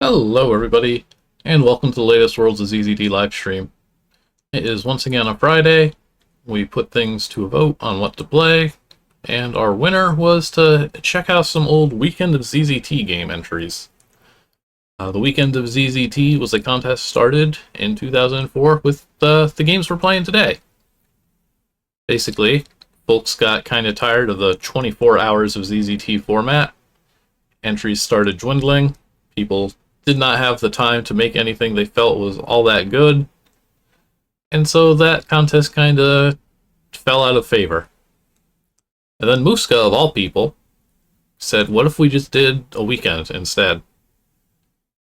Hello everybody, and welcome to the latest Worlds of ZZT livestream. It is once again a Friday. We put things to a vote on what to play, and our winner was to check out some old Weekend of ZZT game entries. The Weekend of ZZT was a contest started in 2004 with the games we're playing today. Basically, folks got kind of tired of the 24 hours of ZZT format. Entries started dwindling. People did not have the time to make anything they felt was all that good. And so that contest kind of fell out of favor. And then Muska, of all people, said, what if we just did a weekend instead?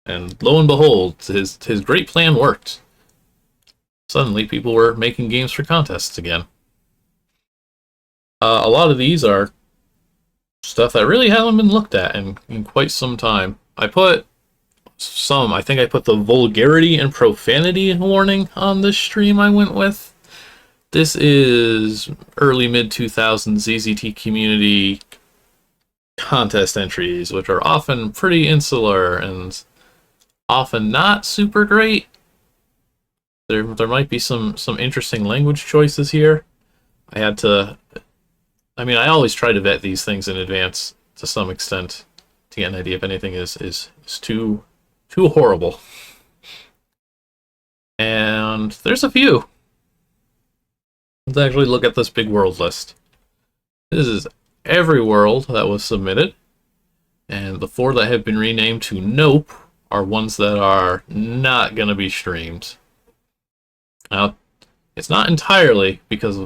And lo and behold, his great plan worked. Suddenly people were making games for contests again. A lot of these are stuff that really hasn't been looked at in quite some time. I think I put the vulgarity and profanity warning on this stream I went with. This is early mid-2000s ZZT community contest entries, which are often pretty insular and often not super great. There might be some interesting language choices here. I always try to vet these things in advance to some extent to get an idea if anything is too horrible. And there's a few. Let's actually look at this big world list. This is every world that was submitted, and the 4 that have been renamed to Nope are ones that are not going to be streamed. Now, it's not entirely because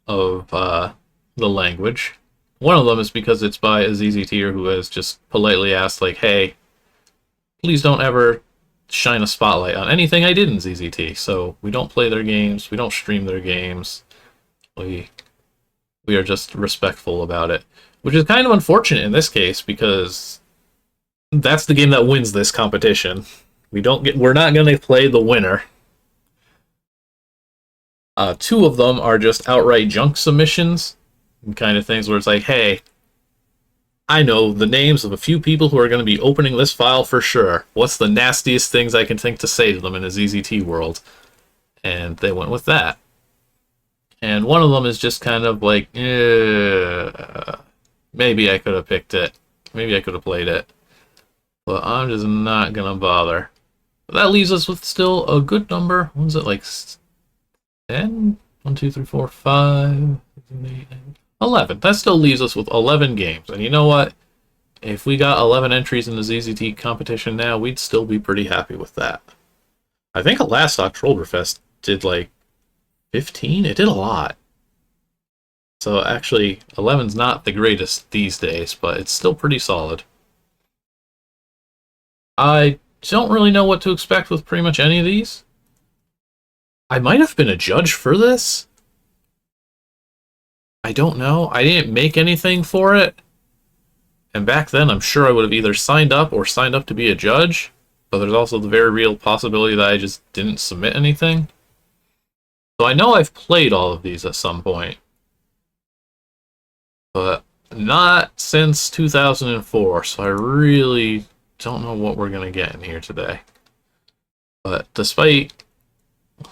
of the language. One of them is because it's by a ZZTer who has just politely asked, like, hey, please don't ever shine a spotlight on anything I did in ZZT. So we don't play their games, we don't stream their games. We are just respectful about it, which is kind of unfortunate in this case because that's the game that wins this competition. We're not going to play the winner. 2 of them are just outright junk submissions and kind of things where it's like, hey, I know the names of a few people who are going to be opening this file for sure. What's the nastiest things I can think to say to them in a ZZT world? And they went with that. And one of them is just kind of like, maybe I could have picked it. Maybe I could have played it. But I'm just not going to bother. But that leaves us with still a good number. What was it, like 10? 1, 2, 3, 4, 5, 8, 11. That still leaves us with 11 games. And you know what? If we got 11 entries in the ZZT competition now, we'd still be pretty happy with that. I think last Oktoberfest did like 15? It did a lot. So actually, 11's not the greatest these days, but it's still pretty solid. I don't really know what to expect with pretty much any of these. I might have been a judge for this. I don't know. I didn't make anything for it. And back then, I'm sure I would have either signed up or signed up to be a judge. But there's also the very real possibility that I just didn't submit anything. So I know I've played all of these at some point. But not since 2004. So I really don't know what we're going to get in here today. But despite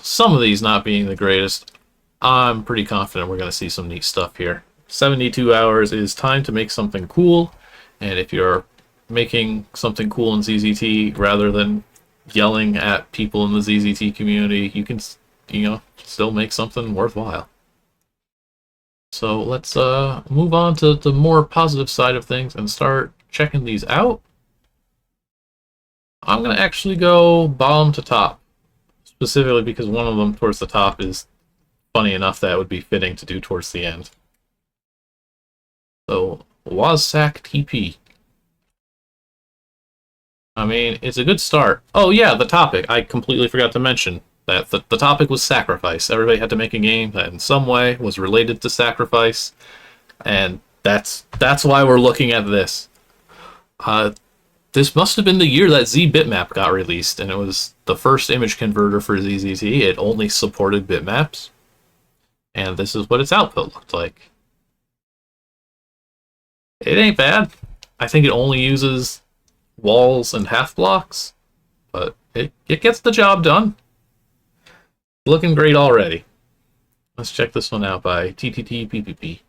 some of these not being the greatest, I'm pretty confident we're going to see some neat stuff here. 72 hours is time to make something cool, and if you're making something cool in ZZT rather than yelling at people in the ZZT community, you can, still make something worthwhile. So let's move on to the more positive side of things and start checking these out. I'm going to actually go bottom to top, specifically because one of them towards the top is funny enough that it would be fitting to do towards the end. So, Wazsack TP. I mean, it's a good start. Oh yeah, the topic. I completely forgot to mention that the topic was sacrifice. Everybody had to make a game that in some way was related to sacrifice, and that's why we're looking at this. This must have been the year that ZBitmap got released, and it was the first image converter for ZZT. It only supported bitmaps. And this is what its output looked like. It ain't bad. I think it only uses walls and half blocks, but it gets the job done. Looking great already. Let's check this one out by TTTPPP.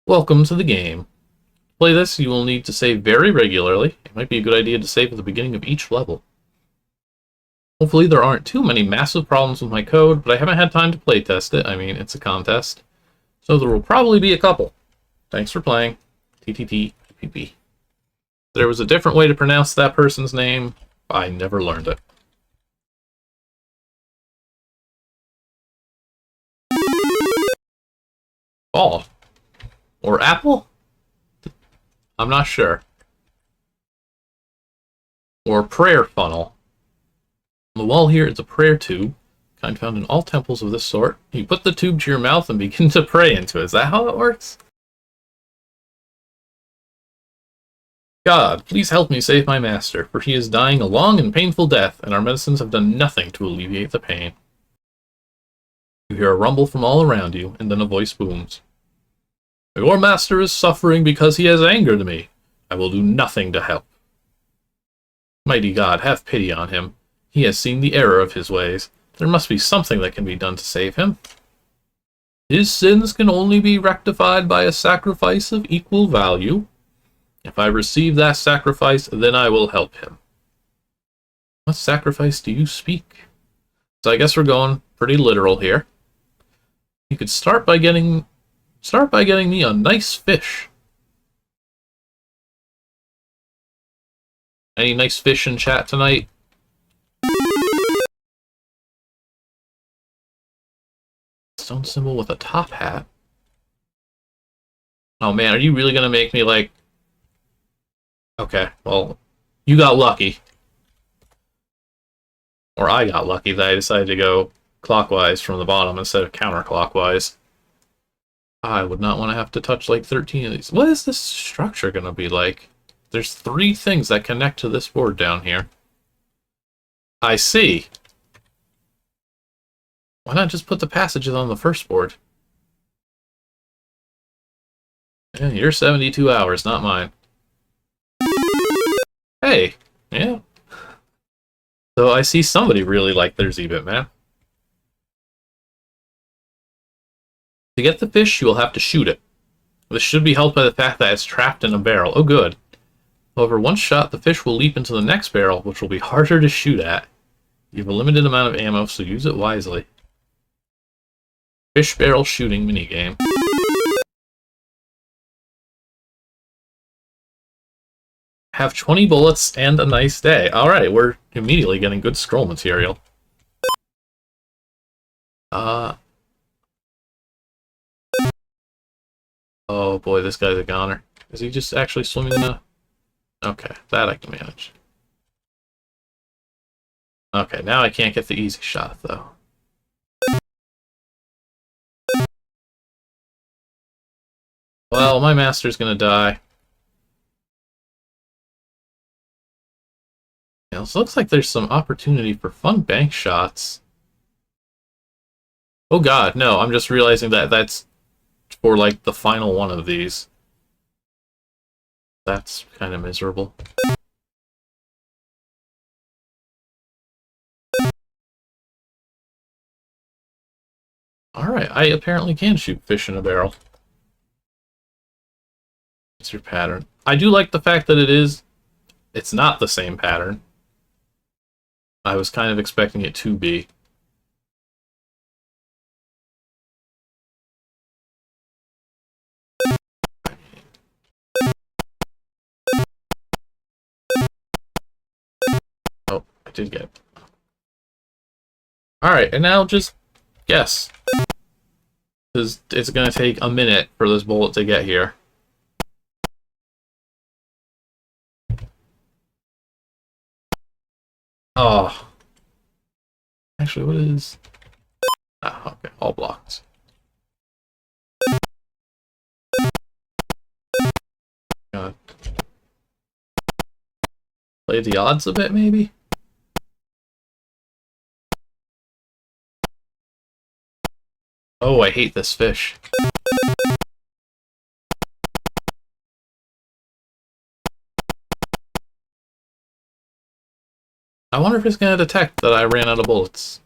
Welcome to the game. To play this, you will need to save very regularly. It might be a good idea to save at the beginning of each level. Hopefully there aren't too many massive problems with my code, but I haven't had time to playtest it. I mean, it's a contest. So there will probably be a couple. Thanks for playing. TTTPPP. There was a different way to pronounce that person's name. I never learned it. Ball. Or apple? I'm not sure. Or prayer funnel. On the wall here is a prayer tube, kind found in all temples of this sort. You put the tube to your mouth and begin to pray into it. Is that how it works? God, please help me save my master, for he is dying a long and painful death, and our medicines have done nothing to alleviate the pain. You hear a rumble from all around you, and then a voice booms. Your master is suffering because he has angered me. I will do nothing to help. Mighty God, have pity on him. He has seen the error of his ways. There must be something that can be done to save him. His sins can only be rectified by a sacrifice of equal value. If I receive that sacrifice, then I will help him. What sacrifice do you speak? So I guess we're going pretty literal here. You could start by getting me a nice fish. Any nice fish in chat tonight? Stone symbol with a top hat. Oh man, are you really gonna make me like... Okay, well, you got lucky. Or I got lucky that I decided to go clockwise from the bottom instead of counterclockwise. I would not want to have to touch like 13 of these. What is this structure gonna be like? There's 3 things that connect to this board down here. I see. Why not just put the passages on the first board? Yeah, you're 72 hours, not mine. Hey, yeah. So I see somebody really liked their ZBitmap. To get the fish, you will have to shoot it. This should be helped by the fact that it's trapped in a barrel. Oh, good. However, once shot, the fish will leap into the next barrel, which will be harder to shoot at. You have a limited amount of ammo, so use it wisely. Fish barrel shooting minigame. Have 20 bullets and a nice day. Alright, we're immediately getting good scroll material. Oh boy, this guy's a goner. Is he just actually swimming in the... Okay, that I can manage. Okay, now I can't get the easy shot, though. Well, my master's gonna die. Yeah, this looks like there's some opportunity for fun bank shots. Oh god, no, I'm just realizing that that's for, like, the final one of these. That's kind of miserable. Alright, I apparently can shoot fish in a barrel. What's your pattern? I do like the fact that it's not the same pattern. I was kind of expecting it to be. Oh, I did get it. Alright, and now just guess. Because it's going to take a minute for this bullet to get here. Oh. Actually, what is... Ah, okay, all blocks. God. Play the odds a bit, maybe? Oh, I hate this fish. I wonder if it's going to detect that I ran out of bullets.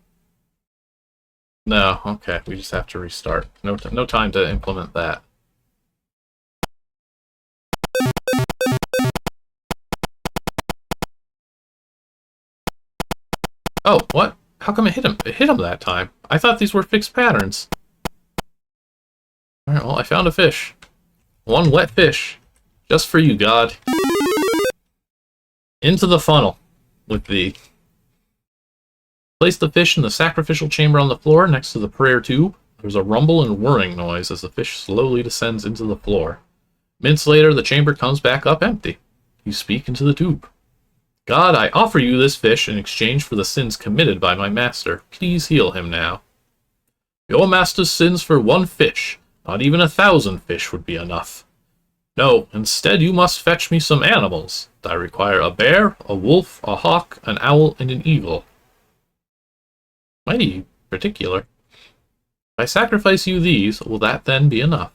No, okay, we just have to restart. No time to implement that. Oh, what? How come it hit him? It hit him that time. I thought these were fixed patterns. Alright, well, I found a fish. One wet fish. Just for you, God. Into the funnel with the... Place the fish in the sacrificial chamber on the floor next to the prayer tube. There's a rumble and whirring noise as the fish slowly descends into the floor. Minutes later, the chamber comes back up empty. You speak into the tube. God, I offer you this fish in exchange for the sins committed by my master. Please heal him now. Your master's sins for one fish. Not even 1,000 fish would be enough. No, instead you must fetch me some animals. I require a bear, a wolf, a hawk, an owl, and an eagle. Mighty particular. If I sacrifice you these, will that then be enough?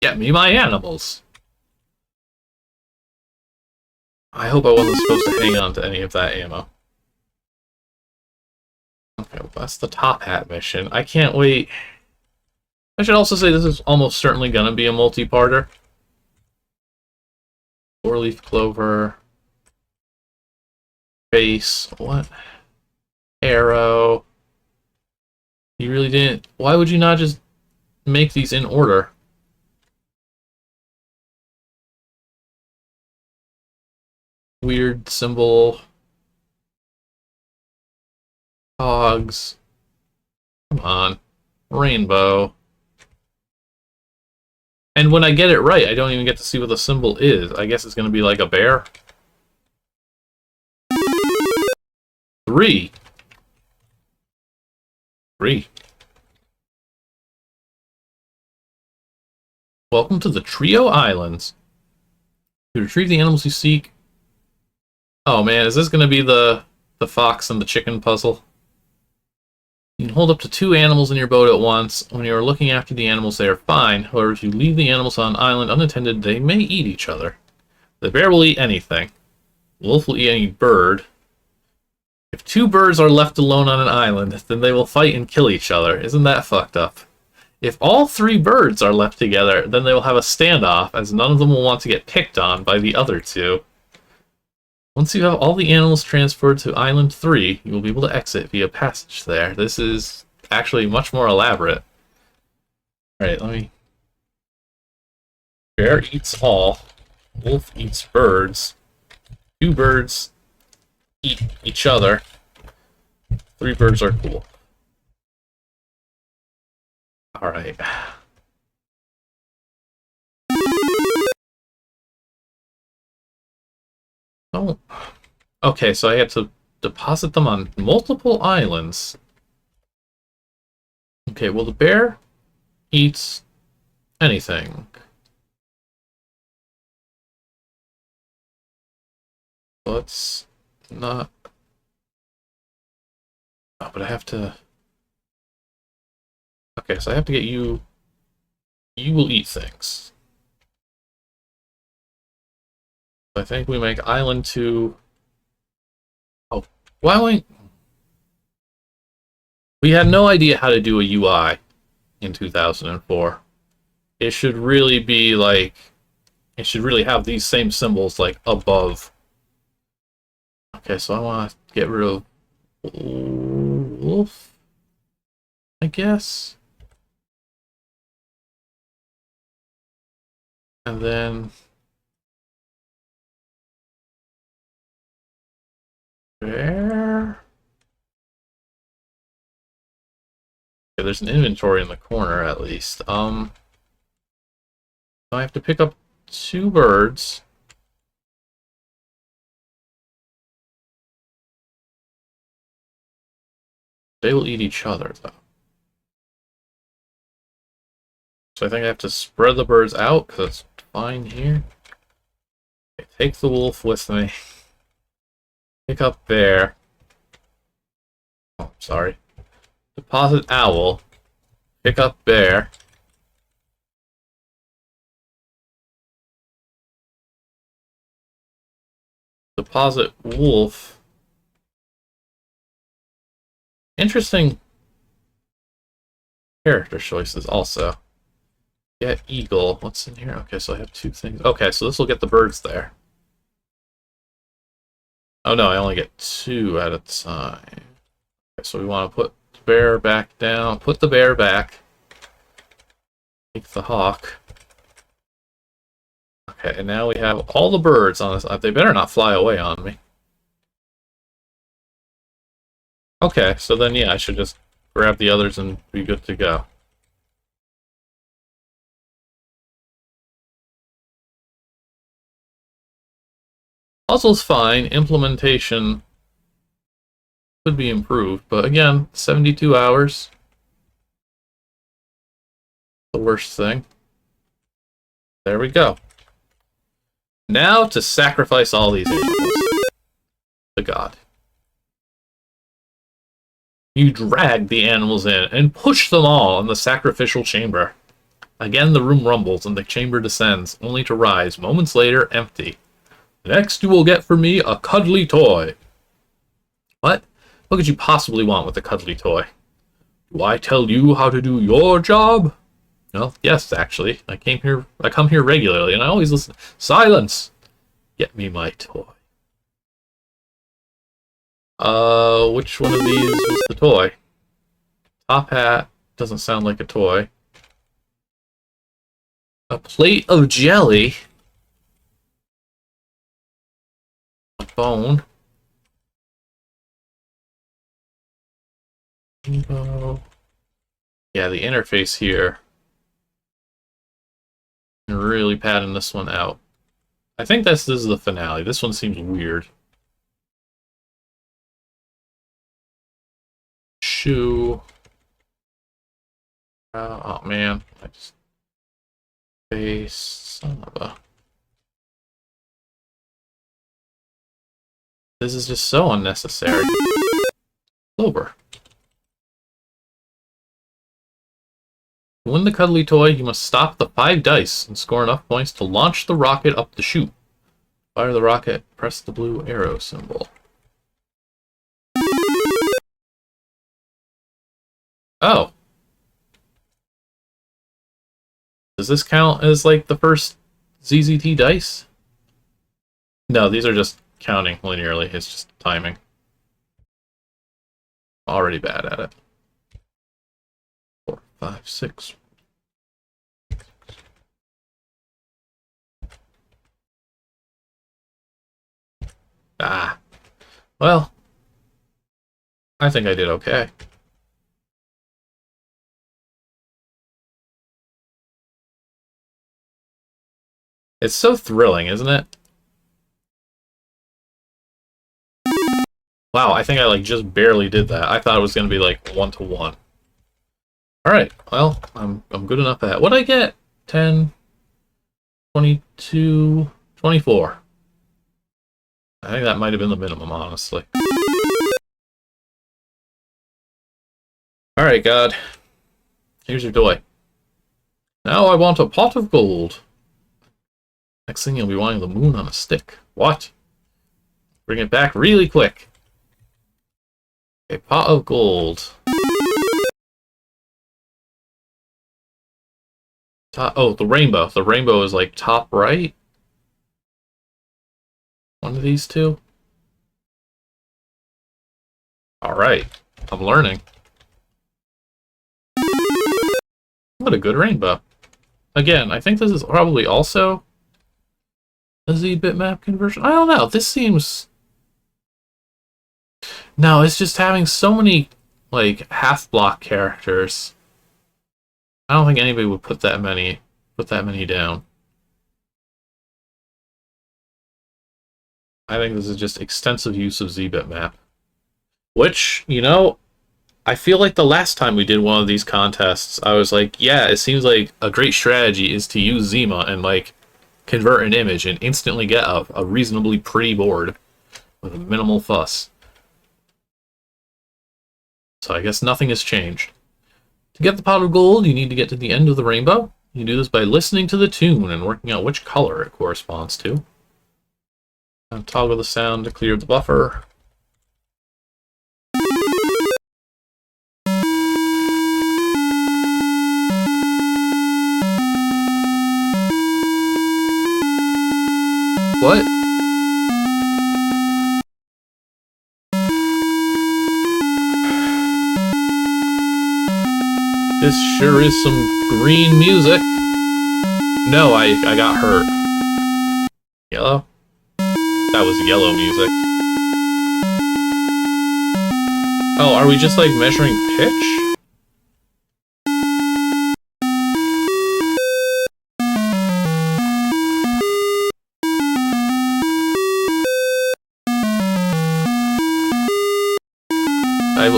Get me my animals. I hope I wasn't supposed to hang on to any of that ammo. Okay, well, that's the top hat mission. I can't wait. I should also say this is almost certainly going to be a multi-parter. Four-leaf clover. Base. What? Arrow. You really didn't... Why would you not just make these in order? Weird symbol. Hogs. Come on. Rainbow. And when I get it right, I don't even get to see what the symbol is. I guess it's going to be like a bear. 3. 3. Welcome to the Trio Islands. To retrieve the animals you seek... Oh man, is this going to be the fox and the chicken puzzle? You can hold up to 2 animals in your boat at once. When you are looking after the animals, they are fine. However, if you leave the animals on an island unattended, they may eat each other. The bear will eat anything. The wolf will eat any bird. If 2 birds are left alone on an island, then they will fight and kill each other. Isn't that fucked up? If all 3 birds are left together, then they will have a standoff, as none of them will want to get picked on by the other 2. Once you have all the animals transferred to Island 3, you will be able to exit via passage there. This is actually much more elaborate. Alright, let me... Bear eats all. Wolf eats birds. 2 birds eat each other. 3 birds are cool. Alright. Oh. Okay, so I had to deposit them on multiple islands. Okay, well, the bear eats anything. Let's not... Oh, but I have to... Okay, so I have to get you... You will eat things. I think we make Island 2... Oh, why won't... We had no idea how to do a UI in 2004. It should really be like... It should really have these same symbols, like, above. Okay, so I want to get rid of... Wolf? I guess? And then... Bear? Okay, there's an inventory in the corner, at least. I have to pick up 2 birds. They will eat each other, though. So I think I have to spread the birds out, because it's fine here. Okay, take the wolf with me. Pick up bear. Oh, sorry. Deposit owl. Pick up bear. Deposit wolf. Interesting character choices also. Get eagle. What's in here? Okay, so I have 2 things. Okay, so this will get the birds there. Oh no, I only get 2 at a time. Okay, so we want to put the bear back down. Put the bear back. Take the hawk. Okay, and now we have all the birds on this. They better not fly away on me. Okay, so then yeah, I should just grab the others and be good to go. Puzzle's fine. Implementation could be improved, but again, 72 hours. The worst thing. There we go. Now to sacrifice all these animals to God. You drag the animals in and push them all in the sacrificial chamber. Again, the room rumbles and the chamber descends, only to rise moments later empty. Next, you will get for me a cuddly toy. What? What could you possibly want with a cuddly toy? Do I tell you how to do your job? Well, yes, actually. I come here regularly, and I always listen. Silence! Get me my toy. Which one of these was the toy? Top hat doesn't sound like a toy. A plate of jelly. A bone. Rainbow. Yeah, the interface here. Really padding this one out. I think this is the finale. This one seems weird. Shoe. Oh man. I just... Face. Son of a... This is just so unnecessary. Clover. To win the cuddly toy, you must stop the 5 dice and score enough points to launch the rocket up the chute. Fire the rocket, press the blue arrow symbol. Oh. Does this count as, like, the first ZZT dice? No, these are just counting linearly. It's just timing. Already bad at it. 4, 5, 6. Ah. Well, I think I did okay. It's so thrilling, isn't it? Wow, I think I like just barely did that. I thought it was going to be like 1-to-1. Alright, well, I'm good enough at that. What'd I get? 10, 22, 24. I think that might have been the minimum, honestly. Alright, God. Here's your toy. Now I want a pot of gold. Next thing you'll be wanting the moon on a stick. What? Bring it back really quick. A pot of gold. Oh, the rainbow. The rainbow is like top right. One of these two. Alright. I'm learning. What a good rainbow. Again, I think this is probably also a ZBitmap conversion. I don't know. This seems... No, it's just having so many, like, half-block characters. I don't think anybody would put that many down. I think this is just extensive use of ZBitmap. Which, you know, I feel like the last time we did one of these contests, I was like, yeah, it seems like a great strategy is to use Zima and, like, convert an image and instantly get a reasonably pretty board with minimal fuss. So I guess nothing has changed. To get the pot of gold, you need to get to the end of the rainbow. You do this by listening to the tune and working out which color it corresponds to. And toggle the sound to clear the buffer. What? This sure is some green music. No, I got hurt. Yellow? That was yellow music. Oh, are we just like measuring pitch?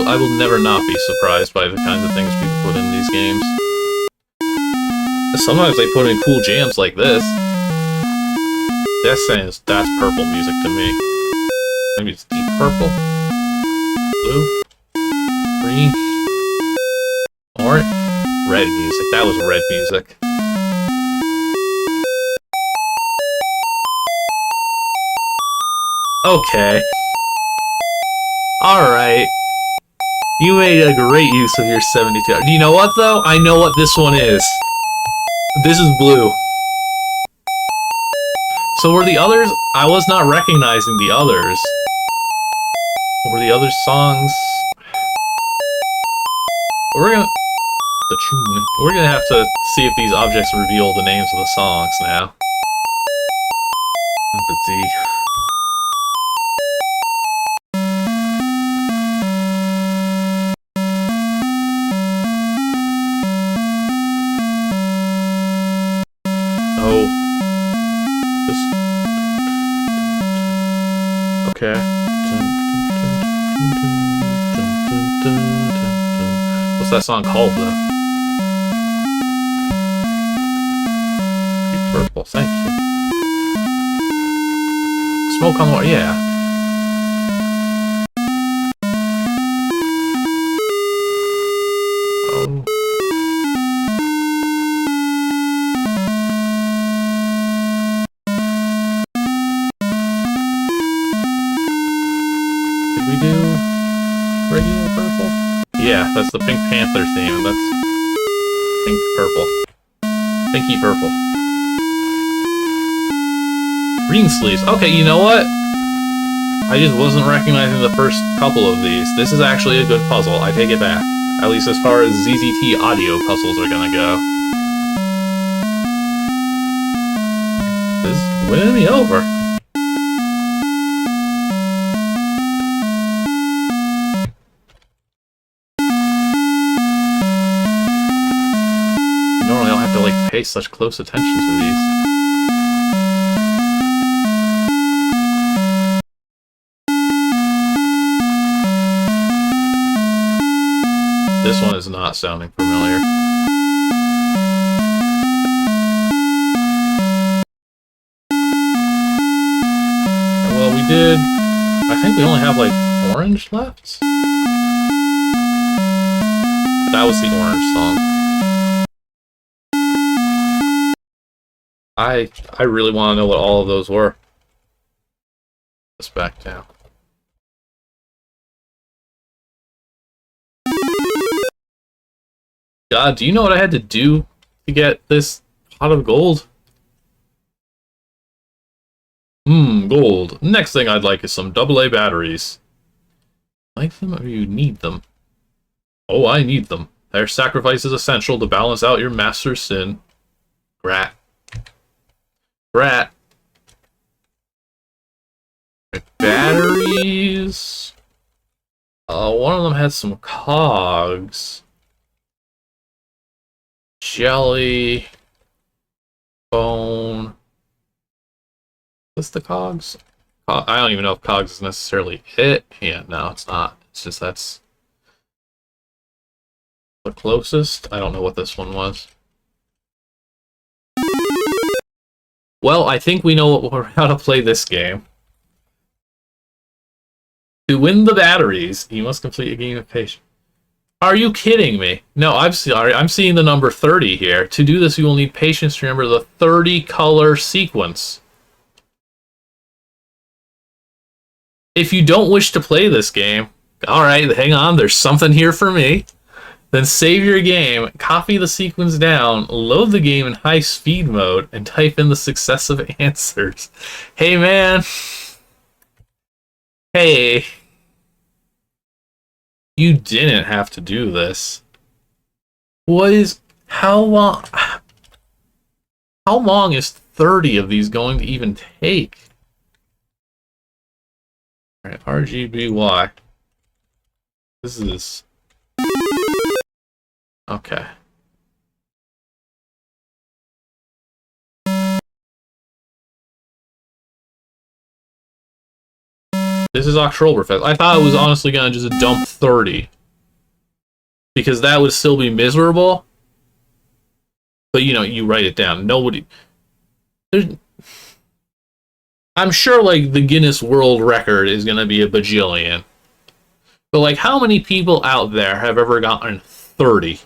I will never not be surprised by the kinds of things people put in these games. Sometimes they put in cool jams like this. That's purple music to me. Maybe it's deep purple? Blue? Green? Orange? Red music. That was red music. Okay. Alright. You made a great use of your 72. You know what, though? I know what this one is. This is blue. So were the others... I was not recognizing the others. Were the other songs... We're gonna have to see if these objects reveal the names of the songs now. Let's see. Okay. What's that song called, though? Deep purple, thank you. Smoke on the water, yeah. Oh. Did we do regular purple? Yeah, that's the Pink Panther theme. That's pink purple. Pinky purple. Green sleeves. Okay, you know what? I just wasn't recognizing the first couple of these. This is actually a good puzzle. I take it back. At least as far as ZZT audio puzzles are gonna go. This is winning me over. Normally I'll have to like pay such close attention to these. This one is not sounding familiar. Well, we did... I think we only have, like, orange left? That was the orange song. I really want to know what all of those were. Let's back down. God, do you know what I had to do to get this pot of gold? Gold. Next thing I'd like is some AA batteries. Like them or you need them? Oh, I need them. Their sacrifice is essential to balance out your master's sin. Grat. Grat. Batteries. One of them had some cogs. Jelly. Bone. What's the cogs? I don't even know if cogs is necessarily it. Yeah, no, it's not. It's just that's the closest. I don't know what this one was. Well, I think we know how to play this game. To win the batteries, you must complete a game of patience. Are you kidding me? No, I'm sorry. I'm seeing the number 30 here. To do this, you will need patience to remember the 30-color sequence. If you don't wish to play this game, alright, hang on, there's something here for me. Then save your game, copy the sequence down, load the game in high speed mode, and type in the successive answers. Hey, man. Hey. You didn't have to do this. How long is 30 of these going to even take? Alright, RGBY. This is... Okay. This is Oktoberfest. I thought it was honestly gonna just dump 30. Because that would still be miserable. But you know, you write it down. Nobody... I'm sure, like, the Guinness World Record is gonna be a bajillion. But, like, how many people out there have ever gotten 30?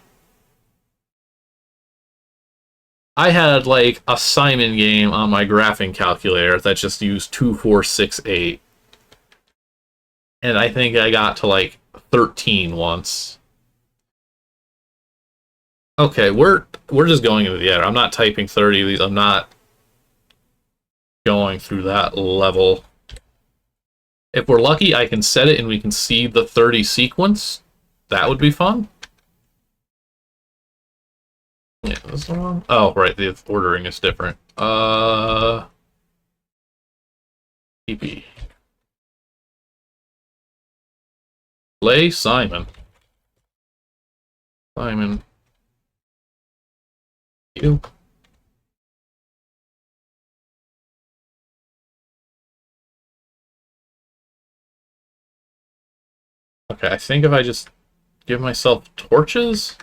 I had, like, a Simon game on my graphing calculator that just used 2468. And I think I got to, like, 13 once. Okay, we're just going into the editor. I'm not typing 30 of these. I'm not going through that level. If we're lucky, I can set it and we can see the 30 sequence. That would be fun. Yeah, this one. Oh, right, the ordering is different. PP. Play Simon. Simon. You. Okay, I think if I just give myself torches.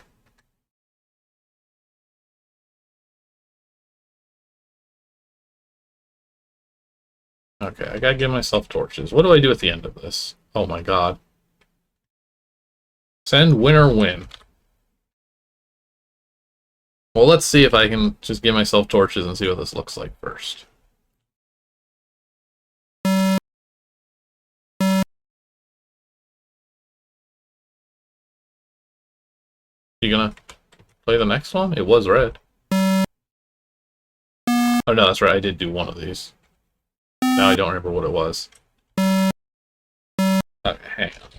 Okay, I gotta give myself torches. What do I do at the end of this? Oh my god. Send winner win. Well, let's see if I can just give myself torches and see what this looks like first. You gonna play the next one? It was red. Oh no, that's right, I did do one of these. Now I don't remember what it was. Okay, hang on.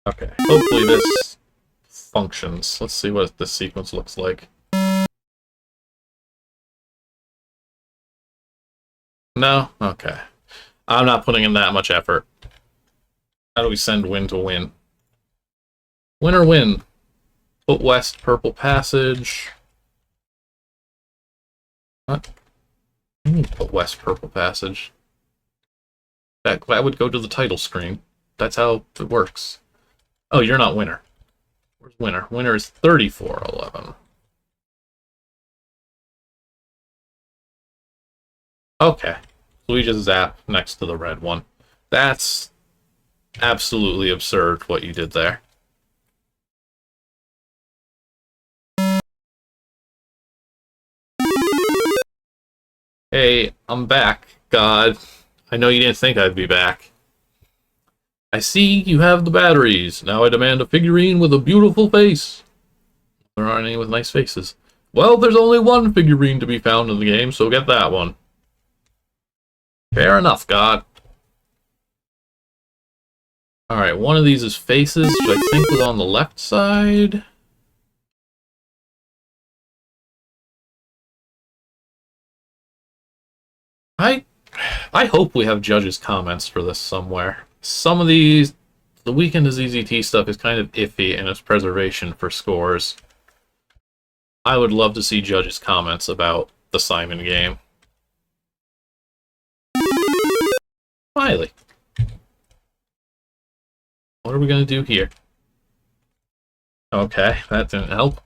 Okay, hopefully this functions. Let's see what this sequence looks like. No? Okay. I'm not putting in that much effort. How do we send win to win? Win or win? Put west, purple passage. What? I need to put west, purple passage. That would go to the title screen. That's how it works. Oh, you're not winner. Where's winner? Winner is 3411. Okay. So we just zap next to the red one. That's absolutely absurd what you did there. Hey, I'm back, God. I know you didn't think I'd be back. I see you have the batteries. Now I demand a figurine with a beautiful face. There aren't any with nice faces. Well, there's only one figurine to be found in the game, so get that one. Fair enough, God. Alright, one of these is faces, which I think was on the left side. I hope we have judges' comments for this somewhere. Some of these, the Weekend of ZZT stuff is kind of iffy in its preservation for scores. I would love to see judges' comments about the Simon game. Smiley. What are we going to do here? Okay, that didn't help.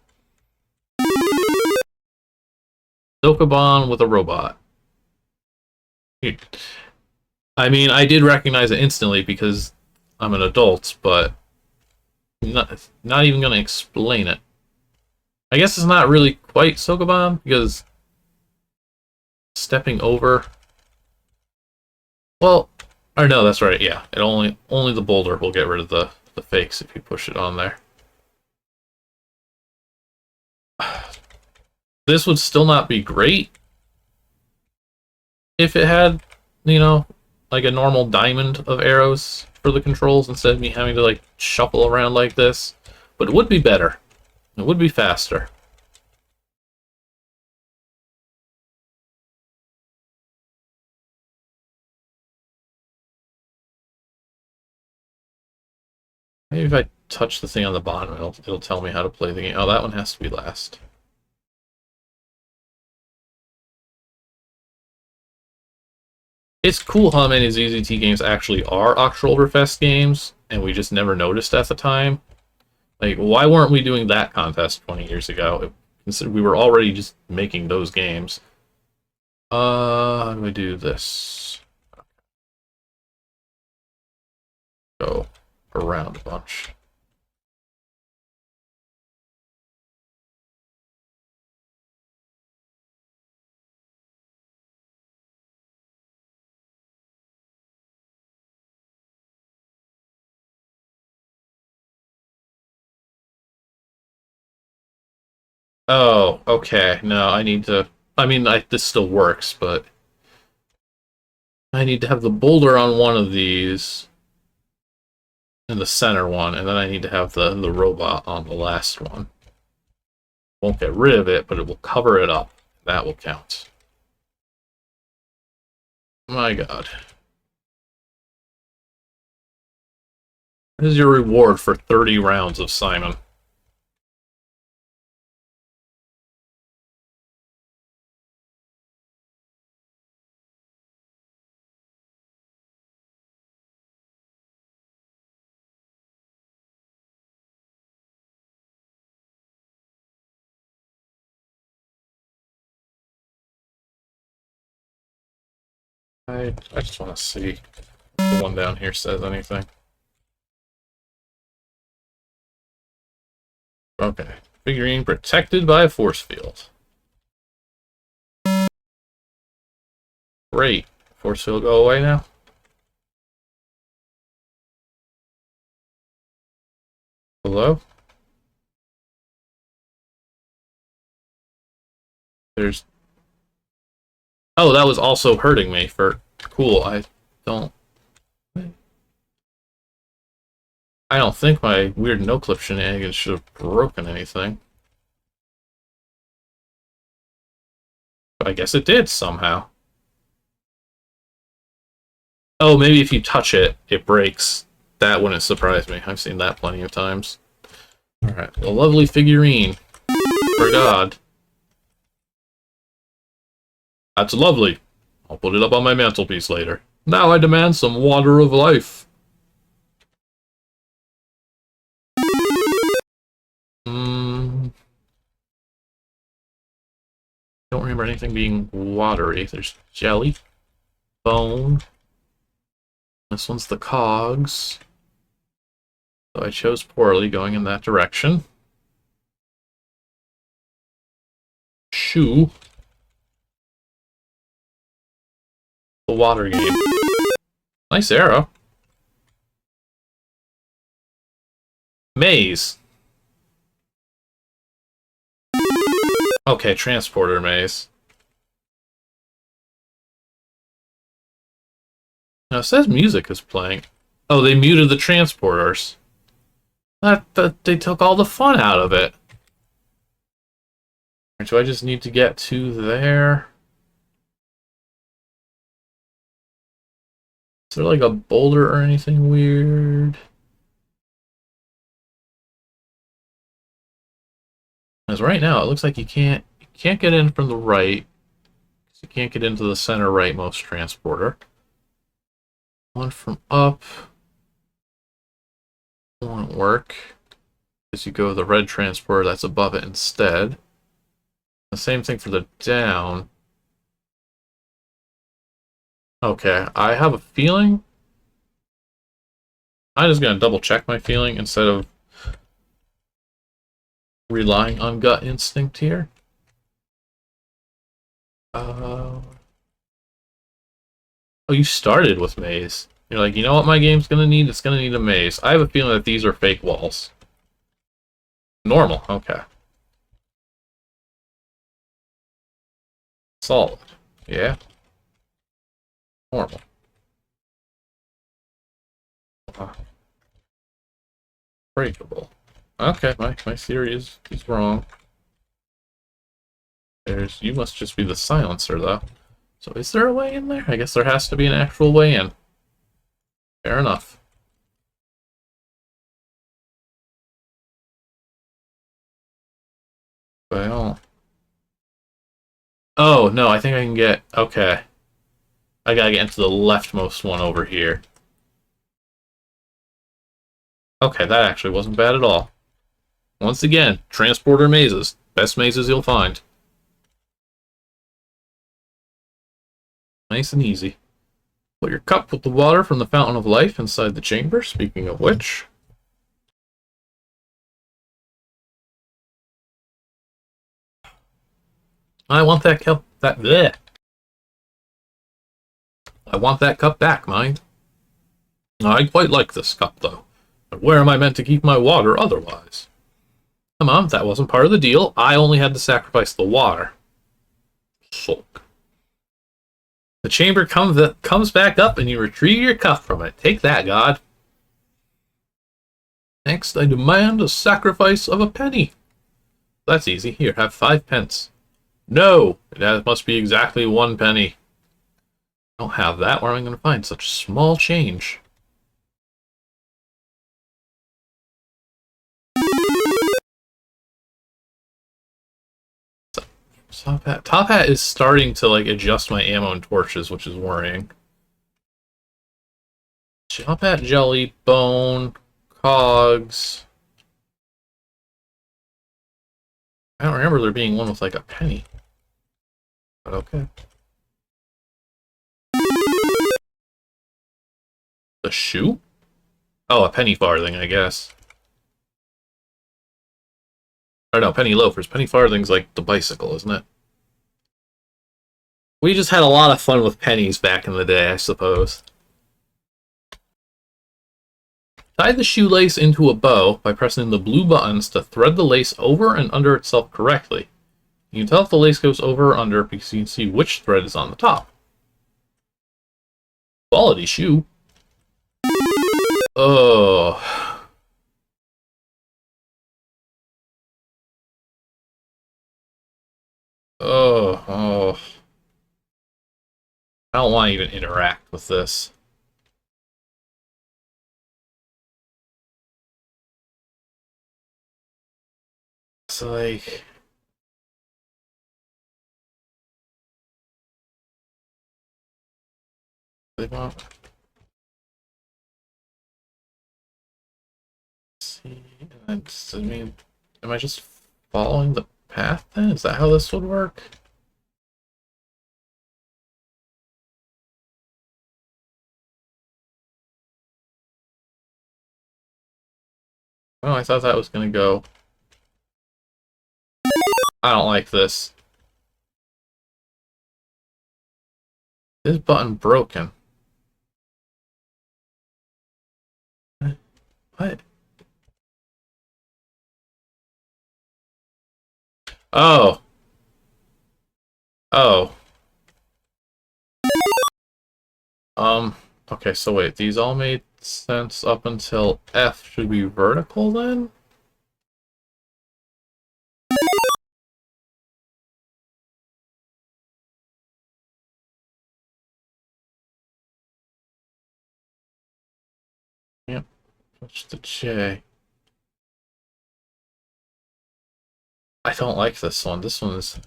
Dokabon with a robot. I mean, I did recognize it instantly because I'm an adult, but not even going to explain it. I guess it's not really quite Sokobon, because stepping over... Well, Or no, that's right, yeah. It only the boulder will get rid of the fakes if you push it on there. This would still not be great if it had, you know, like a normal diamond of arrows for the controls instead of me having to like shuffle around like this. But it would be better. It would be faster. Maybe if I touch the thing on the bottom, it'll tell me how to play the game. Oh, that one has to be last. It's cool how many ZZT games actually are Oktoberfest games, and we just never noticed at the time. Like, why weren't we doing that contest 20 years ago? We were already just making those games. How do I do this? Go around a bunch. Oh, okay. No, I need to... I mean, this still works, but... I need to have the boulder on one of these... in the center one, and then I need to have the robot on the last one. Won't get rid of it, but it will cover it up. That will count. My god. What is your reward for 30 rounds of Simon? I just want to see if the one down here says anything. Okay. Figurine protected by a force field. Great. Force field go away now? Hello? There's... Oh, that was also hurting me for... Cool, I don't think my weird no-clip shenanigans should have broken anything. But I guess it did, somehow. Oh, maybe if you touch it, it breaks. That wouldn't surprise me. I've seen that plenty of times. Alright, a lovely figurine. For God. That's lovely. I'll put it up on my mantelpiece later. Now I demand some water of life. Don't remember anything being watery. There's jelly. Bone. This one's the cogs. So I chose poorly going in that direction. Shoe. The water game. Nice arrow. Maze. Okay, transporter maze. Now it says music is playing. Oh, they muted the transporters. They took all the fun out of it. So I just need to get to there. Is there like a boulder or anything weird? Because right now it looks like you can't get in from the right. You can't get into the center rightmost transporter. One from up won't work. Because you go to the red transporter that's above it instead. The same thing for the down. Okay, I have a feeling. I'm just gonna double check my feeling instead of relying on gut instinct here. Oh, you started with maze. You're like, you know what my game's gonna need? It's gonna need a maze. I have a feeling that these are fake walls. Normal, okay. Solid, yeah. Normal. Breakable. Okay, my theory is wrong. You must just be the silencer, though. So is there a way in there? I guess there has to be an actual way in. Fair enough. Well... Oh, no, I think I can get... Okay. I gotta get into the leftmost one over here. Okay, that actually wasn't bad at all. Once again, transporter mazes. Best mazes you'll find. Nice and easy. Put your cup with the water from the fountain of life inside the chamber, speaking of which. I want that cup... Bleh. I want that cup back, mind. I quite like this cup, though. But where am I meant to keep my water otherwise? Come on, that wasn't part of the deal. I only had to sacrifice the water. Sulk. The chamber comes back up and you retrieve your cup from it. Take that, God. Next, I demand a sacrifice of a penny. That's easy. Here, have 5 pence. No! That must be exactly 1 penny. I don't have that. Where am I going to find such small change? Top Hat is starting to like adjust my ammo and torches, which is worrying. Top Hat, Jelly, Bone, Cogs. I don't remember there being one with like a penny. But okay. The shoe? Oh, a penny farthing, I guess. Or no, penny loafers. Penny farthing's like the bicycle, isn't it? We just had a lot of fun with pennies back in the day, I suppose. Tie the shoelace into a bow by pressing the blue buttons to thread the lace over and under itself correctly. You can tell if the lace goes over or under because you can see which thread is on the top. Quality shoe. Oh. Oh. I don't want to even interact with this. It's like... See, I mean, am I just following the path then? Is that how this would work? Oh, I thought that was gonna go. I don't like this. This button broken. What? Oh. Oh. Okay, so wait, these all made sense up until F should be vertical then? Yep, switch to J. I don't like this one. This one is...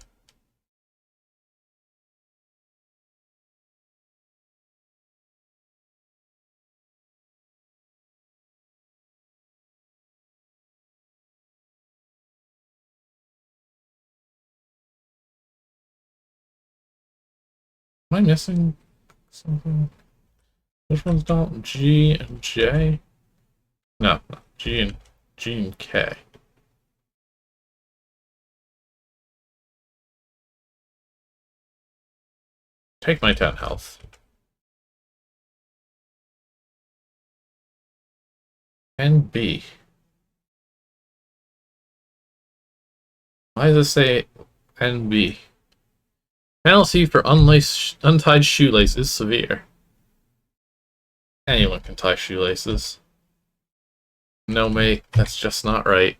Am I missing something? Which ones don't? G and J? No, G and K. Take my 10 health. NB. Why does it say NB? Penalty for untied shoelace is severe. Anyone can tie shoelaces. No, mate, that's just not right.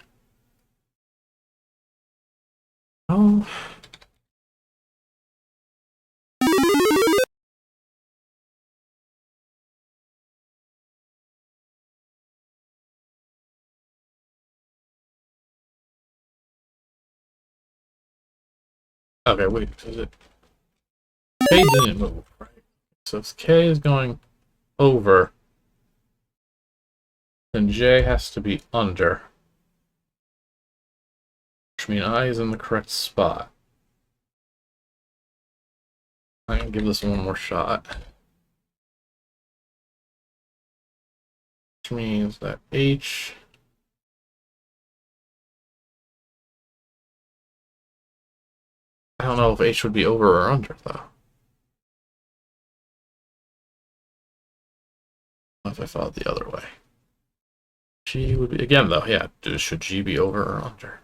Oh. Okay, wait, is it? K didn't move, right? So if K is going over, then J has to be under. Which means I is in the correct spot. I'm gonna give this one more shot. Which means that H I don't know if H would be over or under though. What if I followed the other way? G would be again though, yeah. Should G be over or under?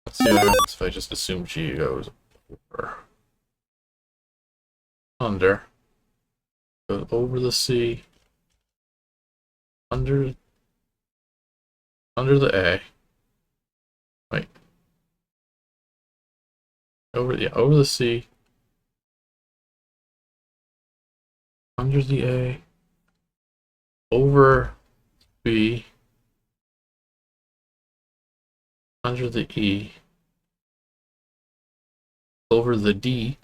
Let's see what happens if I just assume G goes over. Under. Goes over the C. Under the A. Wait. Over the C. Under the A. Over B. Under the E. Over the D.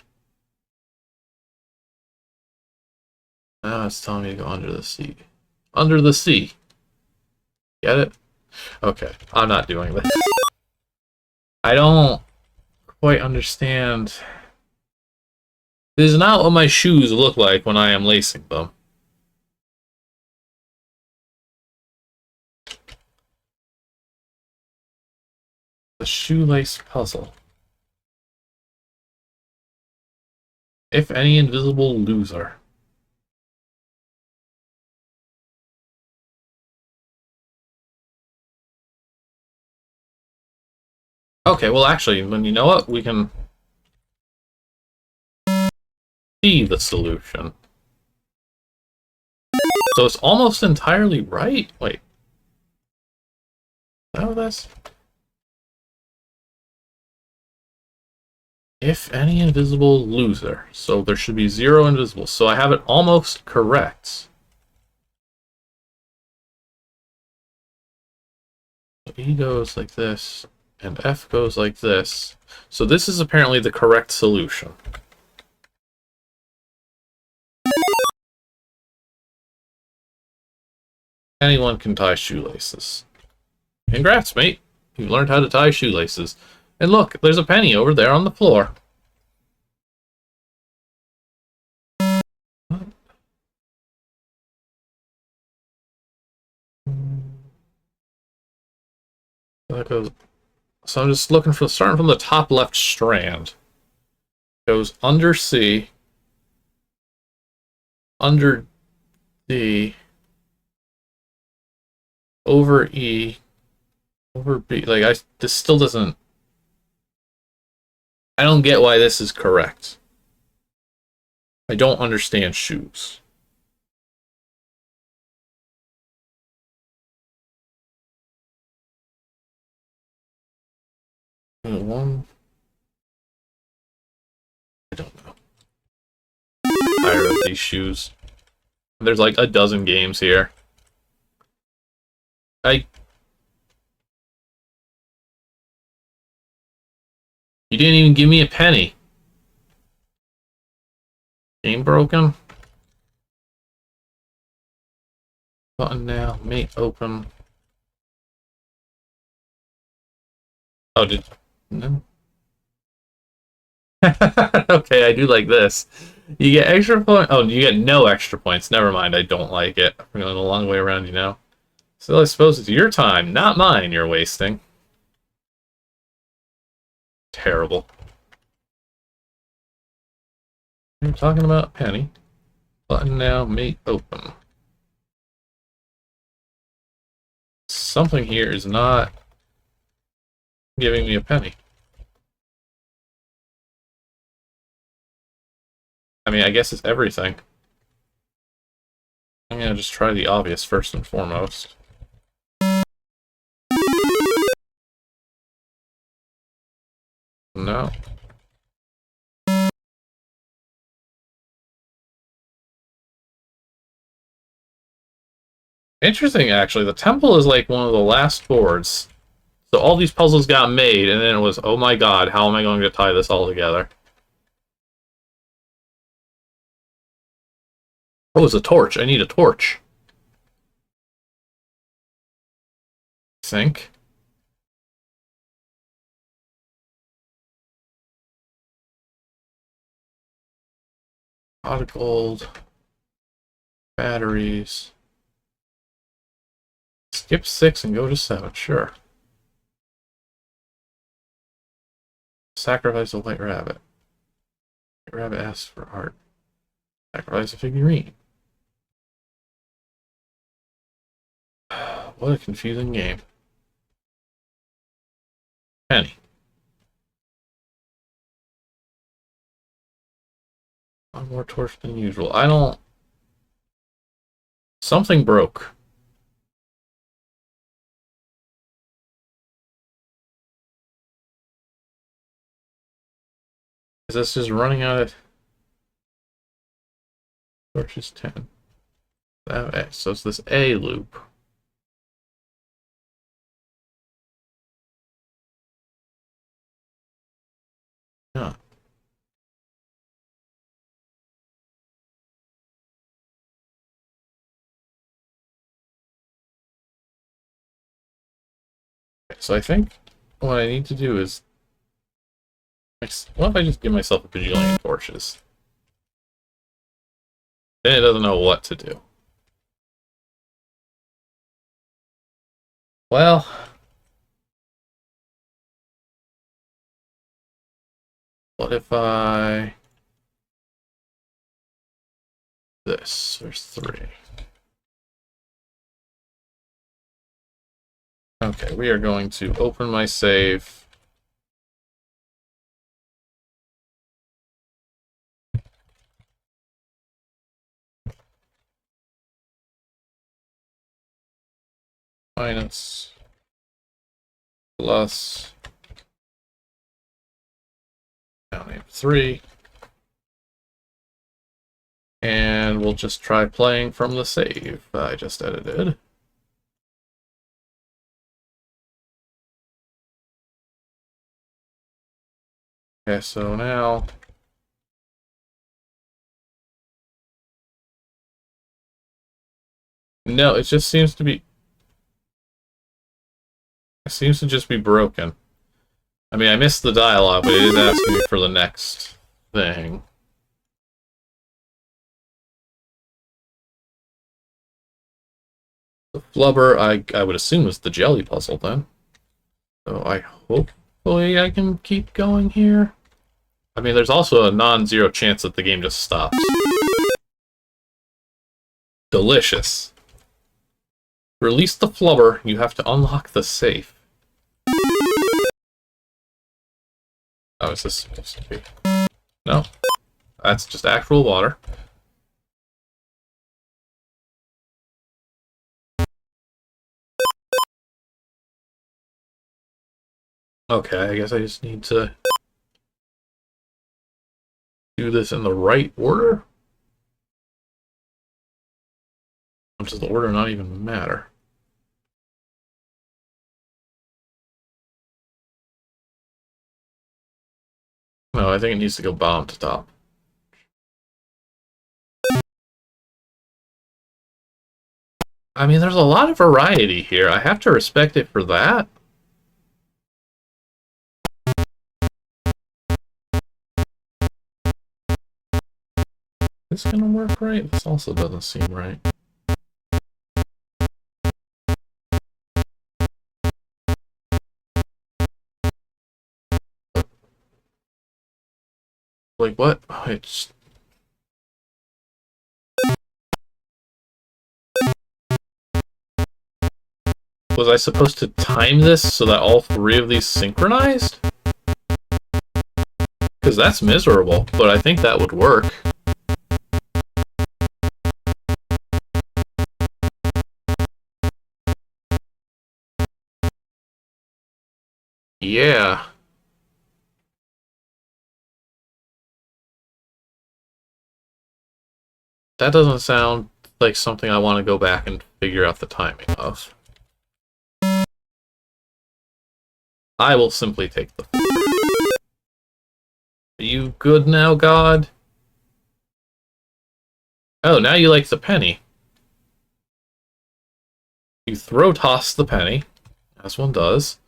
Now it's telling me to go under the C. Under the C. Get it? Okay, I'm not doing this. I don't quite understand. This is not what my shoes look like when I am lacing them. The shoelace puzzle. If any invisible loser. Okay, well actually, when you know what, we can see the solution. So it's almost entirely right? Wait. How this? If any invisible loser. So there should be 0 invisible. So I have it almost correct. So E goes like this, and F goes like this. So this is apparently the correct solution. Anyone can tie shoelaces. Congrats, mate. You've learned how to tie shoelaces. And look, there's a penny over there on the floor. That goes. So I'm just looking for starting from the top left strand. Goes under C, under D, over E, over B. Like this still doesn't. I don't get why this is correct. I don't understand shoes. One. I don't know. Tired of these shoes. There's like a dozen games here. You didn't even give me a penny. Game broken. Button now. Mate open. Oh, no. Okay, I do like this. You get extra points. Oh, you get no extra points. Never mind, I don't like it. We're going a long way around, you know. So I suppose it's your time, not mine, you're wasting. Terrible. We're talking about penny. Button now, mate open. Something here is not giving me a penny. I mean, I guess it's everything. I'm gonna just try the obvious first and foremost. No. Interesting, actually. The temple is like one of the last boards. So all these puzzles got made, and then it was, oh my god, how am I going to tie this all together? Oh, it's a torch. I need a torch. I think. Pot of gold. Batteries. Skip 6 and go to 7, sure. Sacrifice a white rabbit. White rabbit asks for art. Sacrifice a figurine. What a confusing game. Penny. One more torch than usual. I don't... Something broke. Is this just running out of... Torches 10. So it's this A loop. Yeah. So I think what I need to do is... What if I just give myself a bajillion torches? Then it doesn't know what to do. Well... What if I... This, there's 3. Okay, we are going to open my save. Minus. Plus. Now name 3. And we'll just try playing from the save I just edited. Okay, so now... No, it just seems to be... It seems to just be broken. I mean, I missed the dialogue, but it is asking me for the next thing. The flubber, I would assume, was the jelly puzzle then. So hopefully I can keep going here. I mean, there's also a non-zero chance that the game just stops. Delicious. Release the flubber, you have to unlock the safe. Oh, is this supposed to be? No. That's just actual water. Okay, I guess I just need to do this in the right order? Or does the order not even matter? No, I think it needs to go bottom to top. I mean, there's a lot of variety here. I have to respect it for that. Is this gonna work right? This also doesn't seem right. Like what? Oh, it's... Was I supposed to time this so that all 3 of these synchronized? Because that's miserable, but I think that would work. Yeah. That doesn't sound like something I want to go back and figure out the timing of. I will simply take the... Are you good now, God? Oh, now you like the penny. You throw toss the penny, as one does.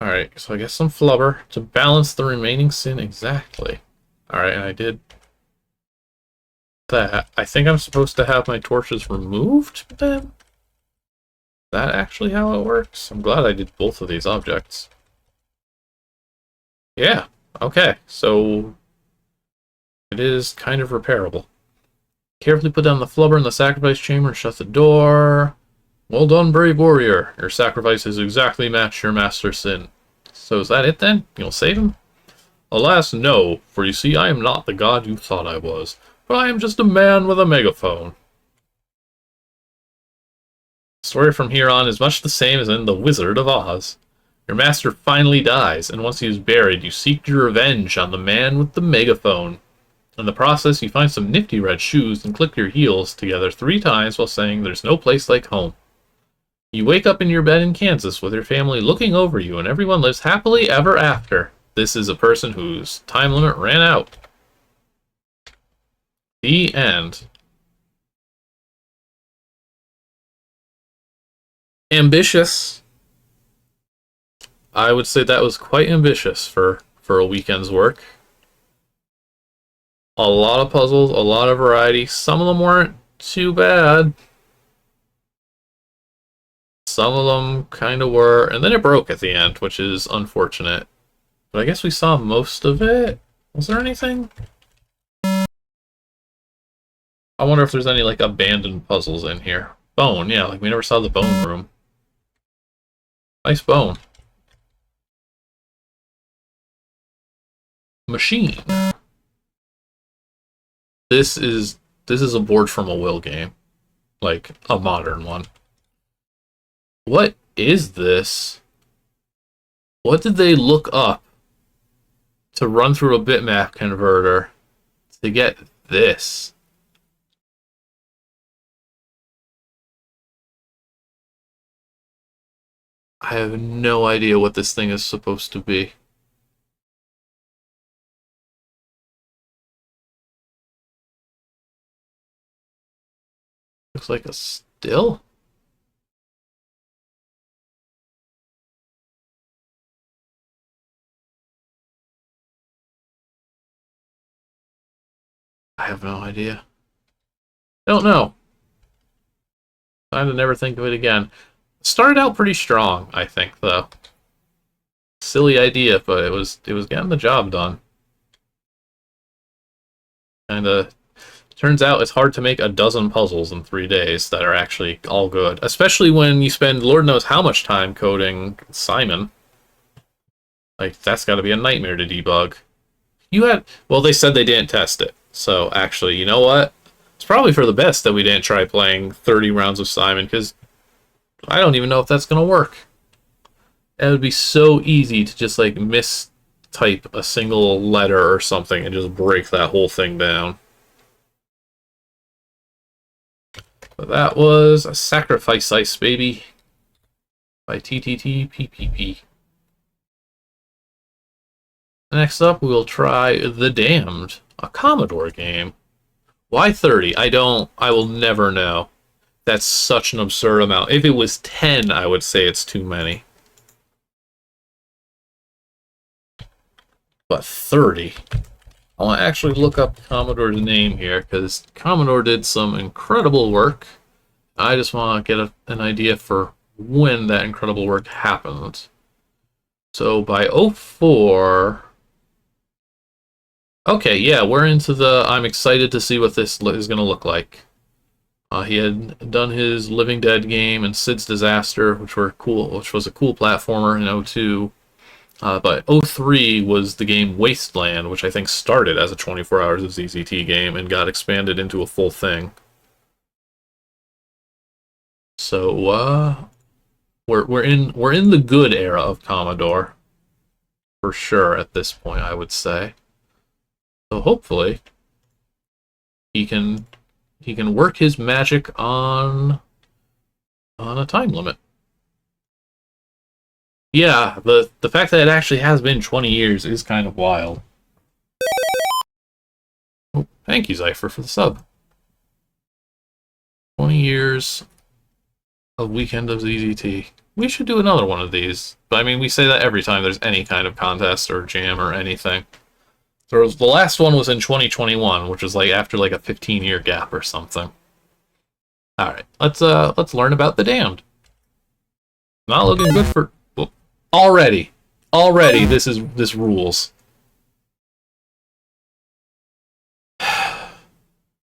Alright, so I guess some flubber to balance the remaining sin exactly. Alright, and I did that. I think I'm supposed to have my torches removed then? Is that actually how it works? I'm glad I did both of these objects. Yeah, okay, so it is kind of repairable. Carefully put down the flubber in the sacrifice chamber and shut the door. Well done, brave warrior. Your sacrifice has exactly matched your master's sin. So is that it then? You'll save him? Alas, no, for you see, I am not the god you thought I was, but I am just a man with a megaphone. The story from here on is much the same as in The Wizard of Oz. Your master finally dies, and once he is buried, you seek your revenge on the man with the megaphone. In the process, you find some nifty red shoes and click your heels together 3 times while saying there's no place like home. You wake up in your bed in Kansas with your family looking over you, and everyone lives happily ever after. This is a person whose time limit ran out. The end. Ambitious. I would say that was quite ambitious for a weekend's work. A lot of puzzles, a lot of variety. Some of them weren't too bad. Some of them kind of were, and then it broke at the end, which is unfortunate. But I guess we saw most of it. Was there anything? I wonder if there's any, like, abandoned puzzles in here. Bone, yeah, like we never saw the bone room. Nice bone. Machine. This is a board from a Will game. Like, a modern one. What is this? What did they look up to run through a bitmap converter to get this? I have no idea what this thing is supposed to be. Looks like a still? I have no idea. Don't know. Time to never think of it again. Started out pretty strong, I think, though. Silly idea, but it was getting the job done. Kinda turns out it's hard to make a dozen puzzles in 3 days that are actually all good. Especially when you spend Lord knows how much time coding Simon. Like, that's gotta be a nightmare to debug. Well, they said they didn't test it. So, actually, you know what? It's probably for the best that we didn't try playing 30 rounds of Simon, because I don't even know if that's going to work. It would be so easy to just, like, mistype a single letter or something and just break that whole thing down. But that was a Sacrifice Ice, baby, by TTTPPP. Next up, we'll try The Damned, a Commodore game. Why 30? I will never know. That's such an absurd amount. If it was 10, I would say it's too many. But 30? I want to actually look up Commodore's name here, because Commodore did some incredible work. I just want to get an idea for when that incredible work happened. So by 04... Okay, yeah, we're into the... I'm excited to see what this is going to look like. He had done his Living Dead game and Sid's Disaster, which was a cool platformer in '02. But '03 was the game Wasteland, which I think started as a 24 Hours of ZZT game and got expanded into a full thing. So we're in the good era of Commodore, for sure at this point, I would say. So hopefully he can work his magic on a time limit. Yeah, the fact that it actually has been 20 years is kind of wild. Oh, thank you, Zypher, for the sub. 20 years of Weekend of ZZT. We should do another one of these. But I mean, we say that every time there's any kind of contest or jam or anything. The last one was in 2021, which was like after like a 15-year gap or something. All right, let's learn about the damned. Not looking good for already. This rules.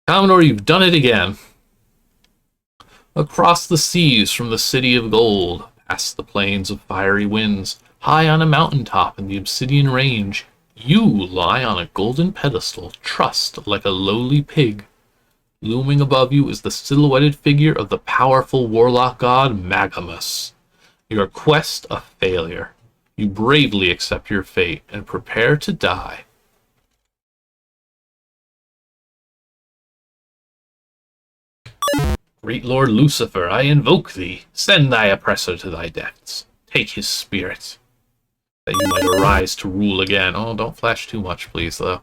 Commodore, you've done it again. Across the seas from the city of gold, past the plains of fiery winds, high on a mountaintop in the obsidian range, you lie on a golden pedestal, trussed like a lowly pig. Looming above you is the silhouetted figure of the powerful warlock god Magamus. Your quest a failure. You bravely accept your fate and prepare to die. Great Lord Lucifer, I invoke thee. Send thy oppressor to thy depths. Take his spirit, that you might arise to rule again. Oh, don't flash too much, please, though.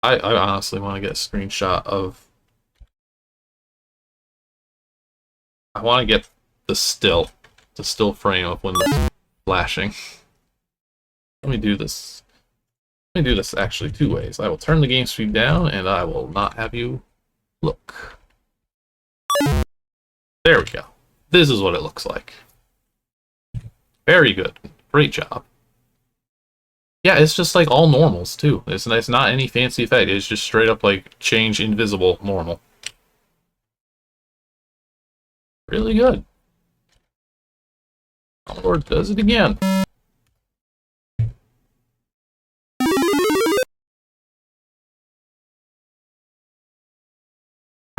I honestly want to get a screenshot of... I want to get the still frame of when it's flashing. Let me do this. Let me do this actually two ways. I will turn the game speed down, and I will not have you look. There we go. This is what it looks like. Very good. Great job. Yeah, it's just like all normals, too. It's not any fancy effect. It's just straight up like change invisible normal. Really good. Commodore does it again.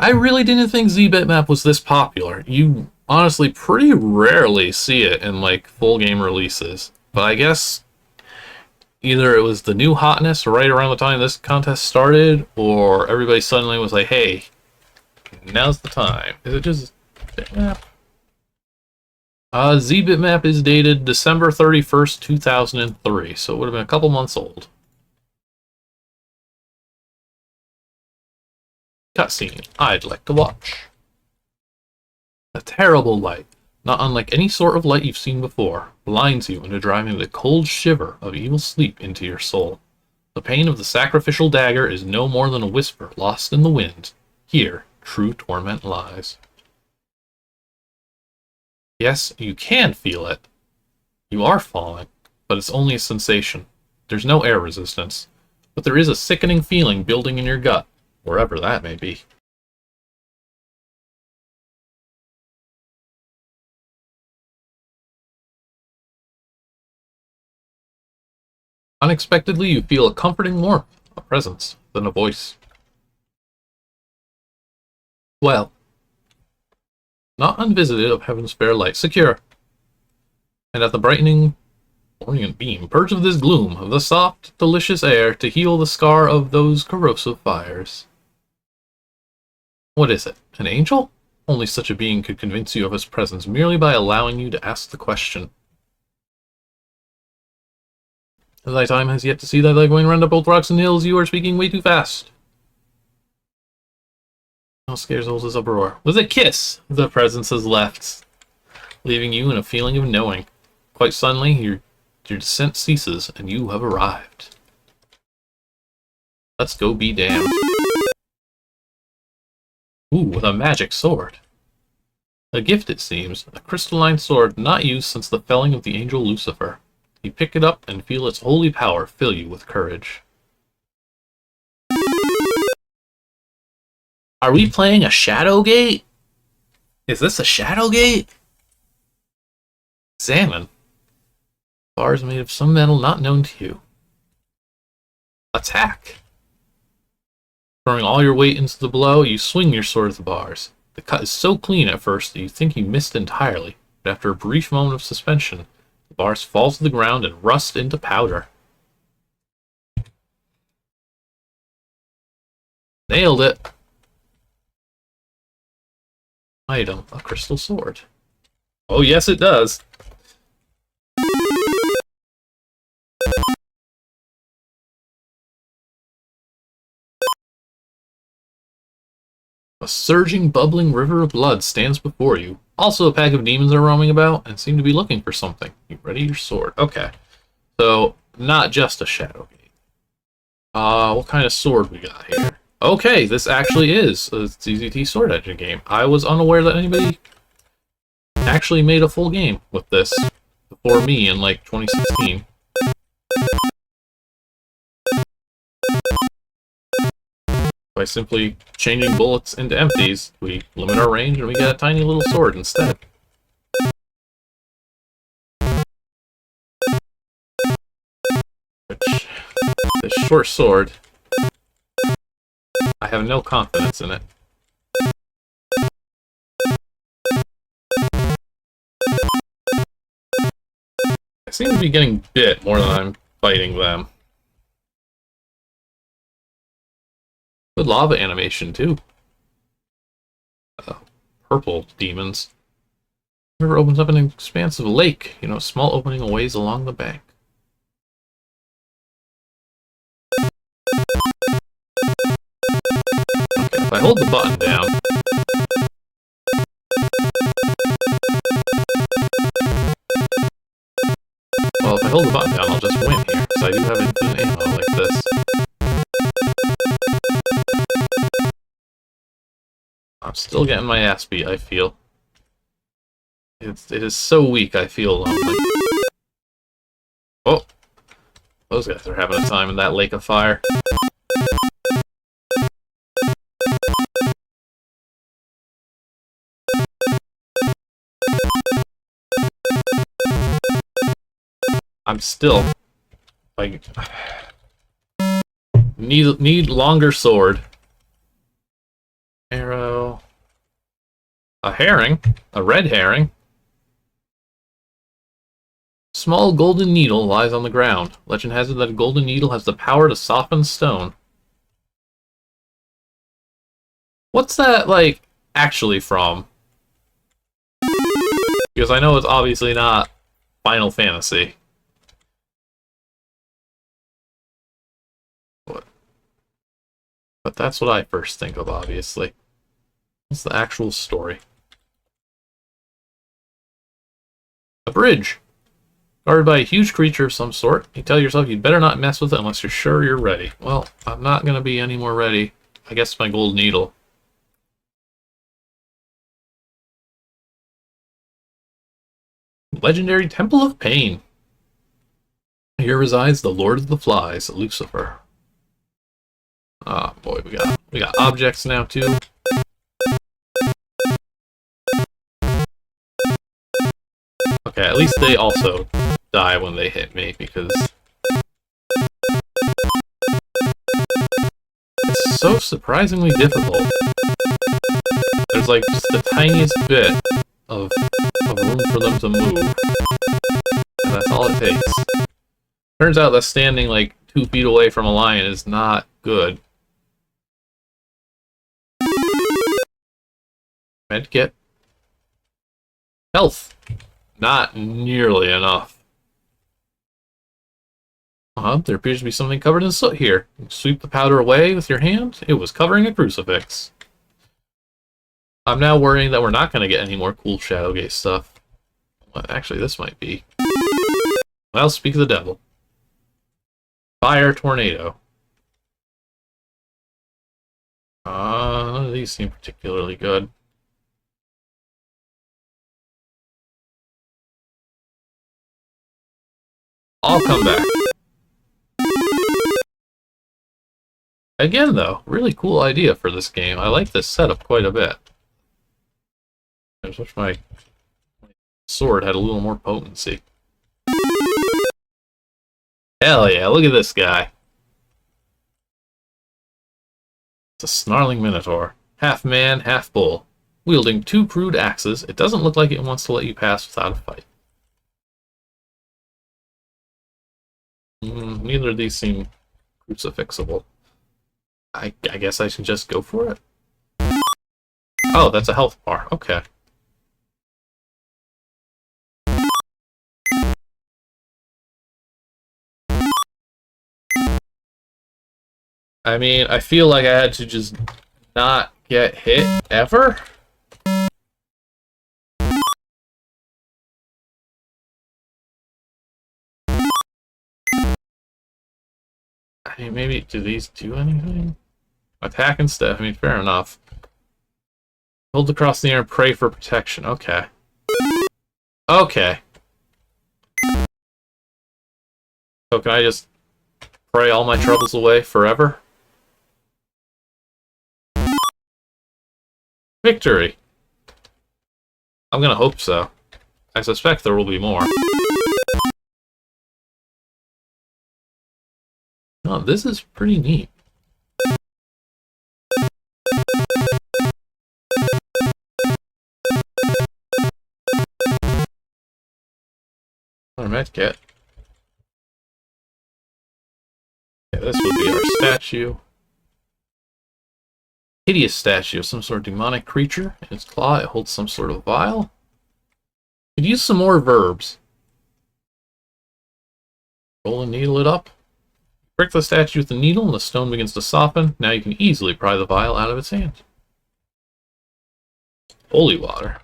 I really didn't think ZBitmap was this popular. You honestly pretty rarely see it in like full game releases. But I guess either it was the new hotness right around the time this contest started, or everybody suddenly was like, hey, now's the time. Is it just Bitmap? ZBitmap is dated December 31st, 2003, so it would have been a couple months old. Cutscene I'd like to watch. A terrible light, not unlike any sort of light you've seen before, blinds you into driving the cold shiver of evil sleep into your soul. The pain of the sacrificial dagger is no more than a whisper lost in the wind. Here, true torment lies. Yes, you can feel it. You are falling, but it's only a sensation. There's no air resistance, but there is a sickening feeling building in your gut, wherever that may be. Unexpectedly, you feel a comforting warmth, a presence, then a voice. Well, not unvisited of heaven's fair light, secure. And at the brightening orient beam, purge of this gloom, of the soft, delicious air, to heal the scar of those corrosive fires. What is it? An angel? Only such a being could convince you of his presence merely by allowing you to ask the question. Thy time has yet to see thy leg going round up both rocks and hills. You are speaking way too fast. No scares holds his uproar. With a kiss, the presence has left, leaving you in a feeling of knowing. Quite suddenly, your descent ceases, and you have arrived. Let's go be damned. Ooh, with a magic sword. A gift, it seems. A crystalline sword not used since the felling of the angel Lucifer. You pick it up and feel its holy power fill you with courage. Are we playing a Shadow Gate? Is this a Shadow Gate? Examine. Bars made of some metal not known to you. Attack. Throwing all your weight into the blow, you swing your sword at the bars. The cut is so clean at first that you think you missed entirely, but after a brief moment of suspension, the bars fall to the ground and rust into powder. Nailed it. Item, a crystal sword. Oh yes it does. A surging, bubbling river of blood stands before you. Also, a pack of demons are roaming about and seem to be looking for something. You ready your sword. Okay. So, not just a Shadow Gate. What kind of sword we got here? Okay, this actually is a ZZT sword engine game. I was unaware that anybody actually made a full game with this before me in, like, 2016. By simply changing bullets into empties, we limit our range and we get a tiny little sword instead. Which, this short sword, I have no confidence in it. I seem to be getting bit more than I'm fighting them. Good lava animation, too. Purple demons. The river opens up an expansive lake, you know, a small opening a ways along the bank. Okay, if I hold the button down... Well, if I hold the button down, I'll just win here, because I do have infinite ammo like this. I'm still getting my ass beat, I feel. It is so weak, I feel lonely. Oh! Those guys are having a time in that lake of fire. I'm still... like... Need longer sword. Arrow. A herring. A red herring. Small golden needle lies on the ground. Legend has it that a golden needle has the power to soften stone. What's that, like, actually from? Because I know it's obviously not Final Fantasy. But that's what I first think of, obviously. What's the actual story? A bridge. Guarded by a huge creature of some sort. You tell yourself you'd better not mess with it unless you're sure you're ready. Well, I'm not going to be any more ready. I guess my gold needle. Legendary Temple of Pain. Here resides the Lord of the Flies, Lucifer. Ah, oh boy, we got objects now too. Okay, at least they also die when they hit me, because it's so surprisingly difficult. There's like just the tiniest bit of room for them to move, and that's all it takes. Turns out that standing like 2 feet away from a lion is not good. Medkit. Health. Not nearly enough. There appears to be something covered in soot here. Sweep the powder away with your hand. It was covering a crucifix. I'm now worrying that we're not going to get any more cool Shadowgate stuff. Well, actually, this might be. Well, speak of the devil. Fire tornado. None of these seem particularly good. I'll come back. Again, though, really cool idea for this game. I like this setup quite a bit. I just wish my sword had a little more potency. Hell yeah, look at this guy. It's a snarling minotaur. Half man, half bull. Wielding 2 crude axes, it doesn't look like it wants to let you pass without a fight. Neither of these seem crucifixable. I guess I should just go for it. Oh, that's a health bar. Okay. I mean, I feel like I had to just not get hit ever. I mean, maybe, do these do anything? Attack and stuff. I mean, fair enough. Hold across the air and pray for protection. Okay. Okay. So can I just pray all my troubles away forever? Victory! I'm gonna hope so. I suspect there will be more. Oh, this is pretty neat. Our medkit. Yeah, this would be our statue. Hideous statue of some sort of demonic creature. In its claw, it holds some sort of vial. Could use some more verbs. Roll and needle it up. Prick the statue with the needle and the stone begins to soften. Now you can easily pry the vial out of its hand. Holy water.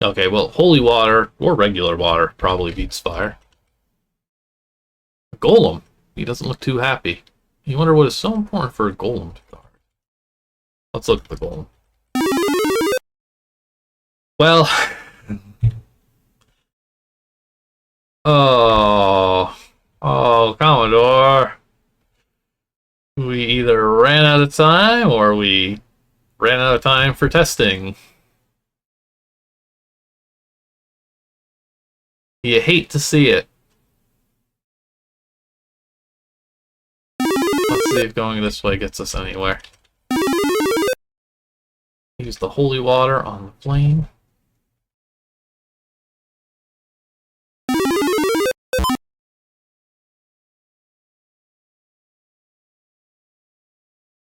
Okay, well, holy water, or regular water, probably beats fire. A golem. He doesn't look too happy. You wonder what is so important for a golem to guard. Let's look at the golem. Well... Oh, Commodore. We either ran out of time, or we ran out of time for testing. You hate to see it. Let's see if going this way gets us anywhere. Use the holy water on the flame.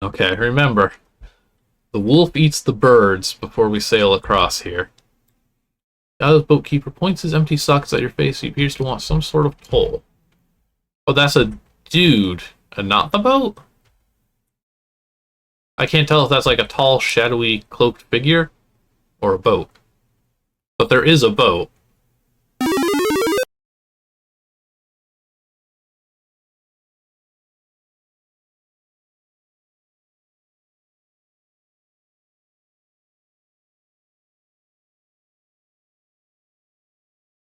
Okay, remember, the wolf eats the birds before we sail across here. Now the boatkeeper points his empty sockets at your face. He appears to want some sort of toll. Oh, that's a dude, and not the boat? I can't tell if that's like a tall, shadowy, cloaked figure, or a boat. But there is a boat.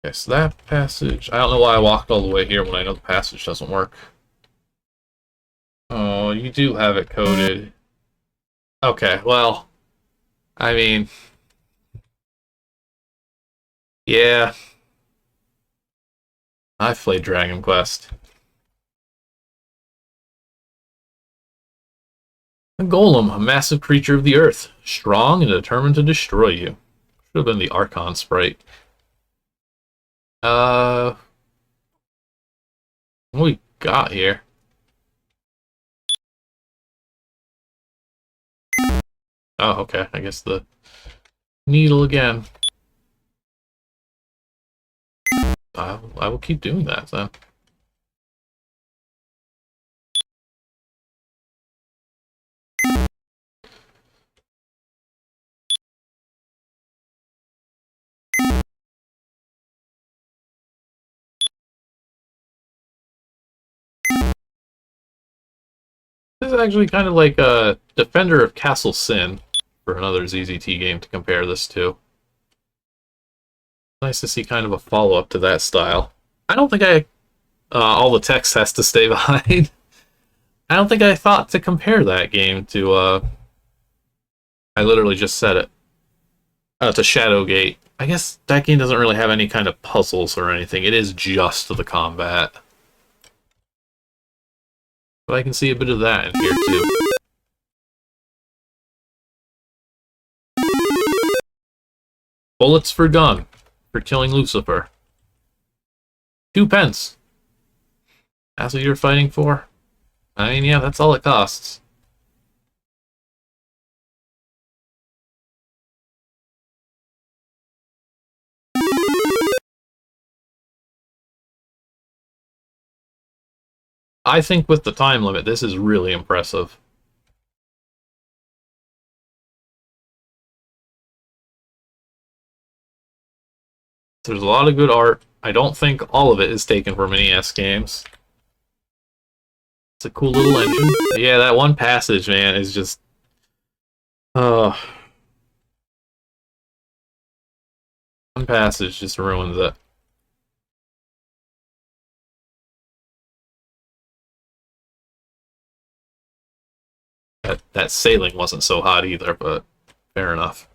Okay, so that passage... I don't know why I walked all the way here when I know the passage doesn't work. Oh, you do have it coded. Okay, well... I mean... Yeah. I've played Dragon Quest. A golem, a massive creature of the earth. Strong and determined to destroy you. Should have been the Archon sprite. What we got here? Oh, okay. I guess the needle again. I will keep doing that then. This is actually kind of like a Defender of Castle Sin for another ZZT game to compare this to. Nice to see kind of a follow-up to that style. I don't think all the text has to stay behind. I don't think I thought to compare that game to, I literally just said it, to Shadowgate. I guess that game doesn't really have any kind of puzzles or anything. It is just the combat. But I can see a bit of that in here, too. Bullets for gun, for killing Lucifer. 2 pence. That's what you're fighting for? I mean, yeah, that's all it costs. I think with the time limit, this is really impressive. There's a lot of good art. I don't think all of it is taken from NES games. It's a cool little engine. Yeah, that one passage, man, is just... one passage just ruins it. That sailing wasn't so hot either, but fair enough.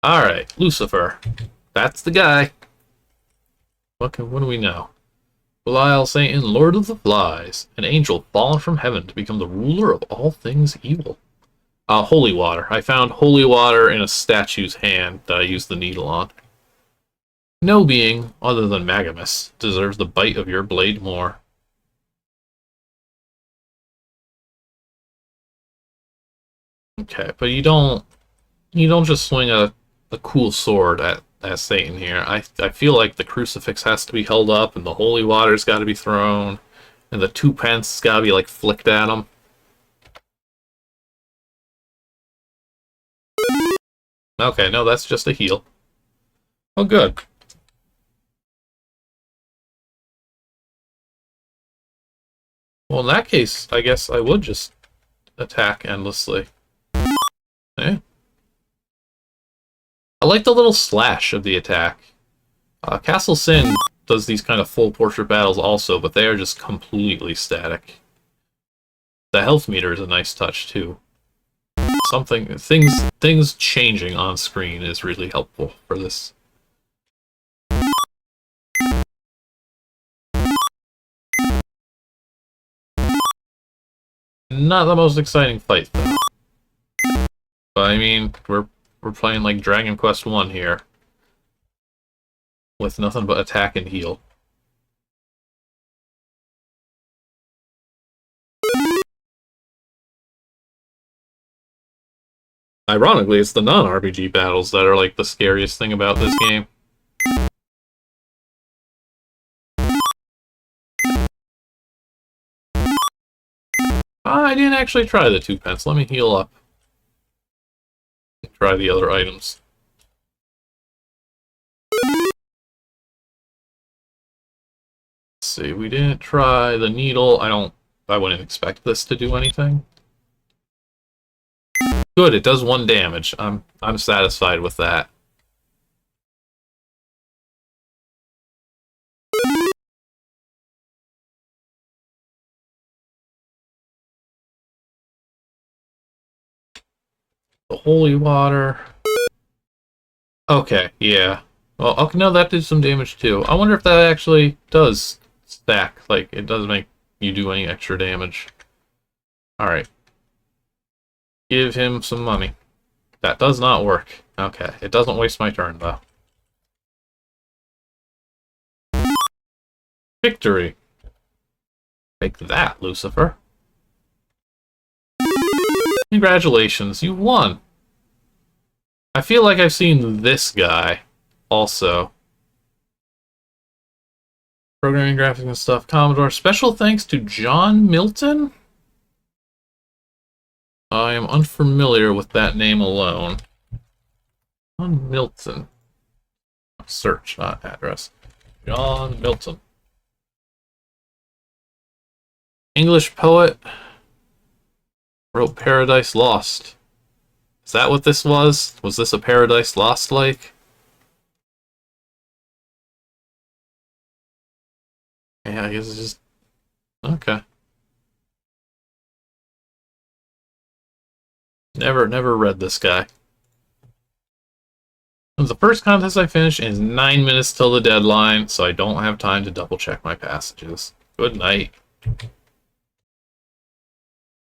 Alright, Lucifer. That's the guy. What do we know? Belial Satan, Lord of the Flies, an angel fallen from heaven to become the ruler of all things evil. Holy water. I found holy water in a statue's hand that I used the needle on. No being, other than Magamus, deserves the bite of your blade more. Okay, but you don't just swing a cool sword at Satan here. I feel like the crucifix has to be held up, and the holy water's got to be thrown, and the 2 pence has got to be like flicked at him. Okay, no, that's just a heal. Oh, good. Well, in that case, I guess I would just attack endlessly. Eh? I like the little slash of the attack. Castle Sin does these kind of full portrait battles also, but they are just completely static. The health meter is a nice touch too. Things changing on screen is really helpful for this. Not the most exciting fight though. But I mean, we're playing like Dragon Quest 1 here. With nothing but attack and heal. Ironically, it's the non-RPG battles that are like the scariest thing about this game. I didn't actually try the 2 pence. Let me heal up. Try the other items. Let's see, we didn't try the needle. I wouldn't expect this to do anything. Good, it does 1 damage. I'm satisfied with that. The holy water. Okay, yeah. Well, okay, no, that did some damage too. I wonder if that actually does stack. Like, it does make you do any extra damage. Alright. Give him some money. That does not work. Okay, it doesn't waste my turn, though. Victory! Take that, Lucifer. Congratulations, you won! I feel like I've seen this guy, also. Programming, graphics, and stuff. Commodore. Special thanks to John Milton? I am unfamiliar with that name alone. John Milton. Search, not address. John Milton. English poet. Wrote Paradise Lost. Is that what this was? Was this a Paradise Lost like? I guess it's just... Okay. Never read this guy. It was the first contest I finished, and it's 9 minutes till the deadline, so I don't have time to double check my passages. Good night.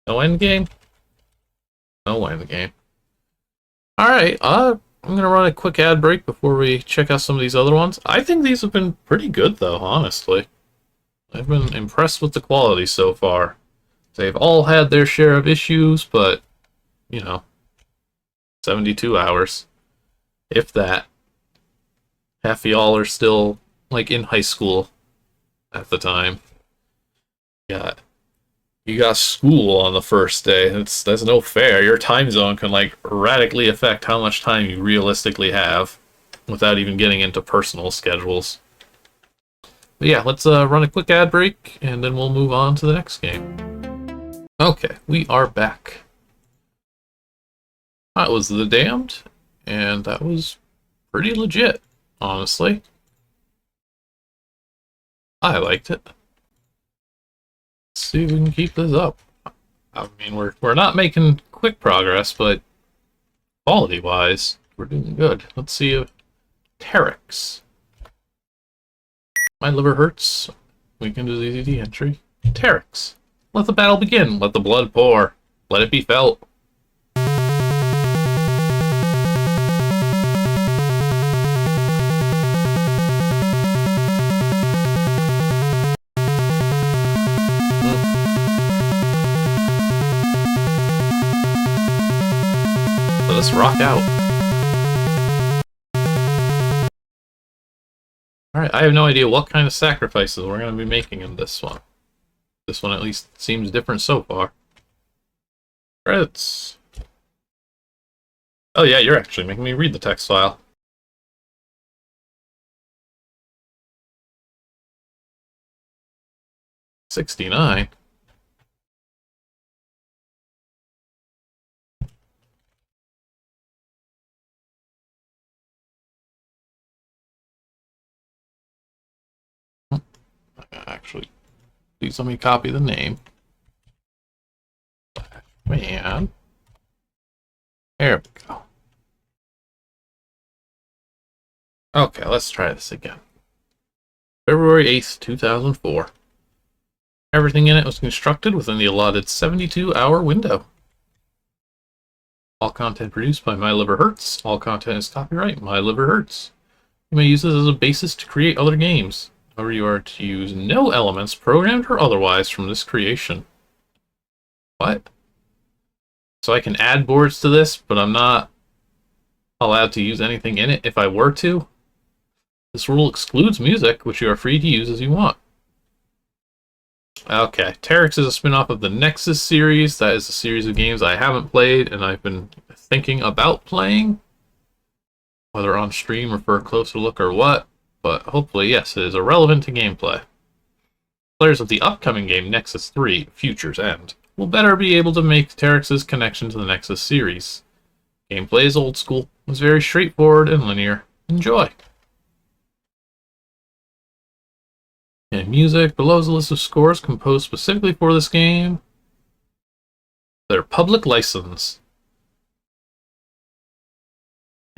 No end game? No end game. Alright, I'm gonna run a quick ad break before we check out some of these other ones. I think these have been pretty good, though, honestly. I've been impressed with the quality so far. They've all had their share of issues, but, you know, 72 hours. If that. Half of y'all are still, like, in high school at the time. You got school on the first day. That's no fair. Your time zone can, like, radically affect how much time you realistically have without even getting into personal schedules. But yeah, let's run a quick ad break, and then we'll move on to the next game. Okay, we are back. That was The Damned, and that was pretty legit, honestly. I liked it. Let's see if we can keep this up. I mean, we're not making quick progress, but quality-wise, we're doing good. Let's see if Terrix. My Liver Hurtz. Weekend of ZZT entry. Terrix. Let the battle begin. Let the blood pour. Let it be felt. Let us rock out. Alright, I have no idea what kind of sacrifices we're going to be making in this one. This one at least seems different so far. Credits. Oh yeah, you're actually making me read the text file. $69. Actually, please let me copy the name. Man. There we go. Okay, let's try this again. February 8th, 2004. Everything in it was constructed within the allotted 72-hour window. All content produced by My Liver Hurtz. All content is copyright My Liver Hurtz. You may use this as a basis to create other games. However, you are to use no elements, programmed or otherwise, from this creation. What? So I can add boards to this, but I'm not allowed to use anything in it if I were to? This rule excludes music, which you are free to use as you want. Okay, Terrix is a spin-off of the Nexus series. That is a series of games I haven't played, and I've been thinking about playing. Whether on stream or for a closer look or what. But hopefully, yes, it is irrelevant to gameplay. Players of the upcoming game Nexus 3, Future's End, will better be able to make Terrix's connection to the Nexus series. Gameplay is old school, it's very straightforward and linear. Enjoy! And music, below is a list of scores composed specifically for this game. They're public license.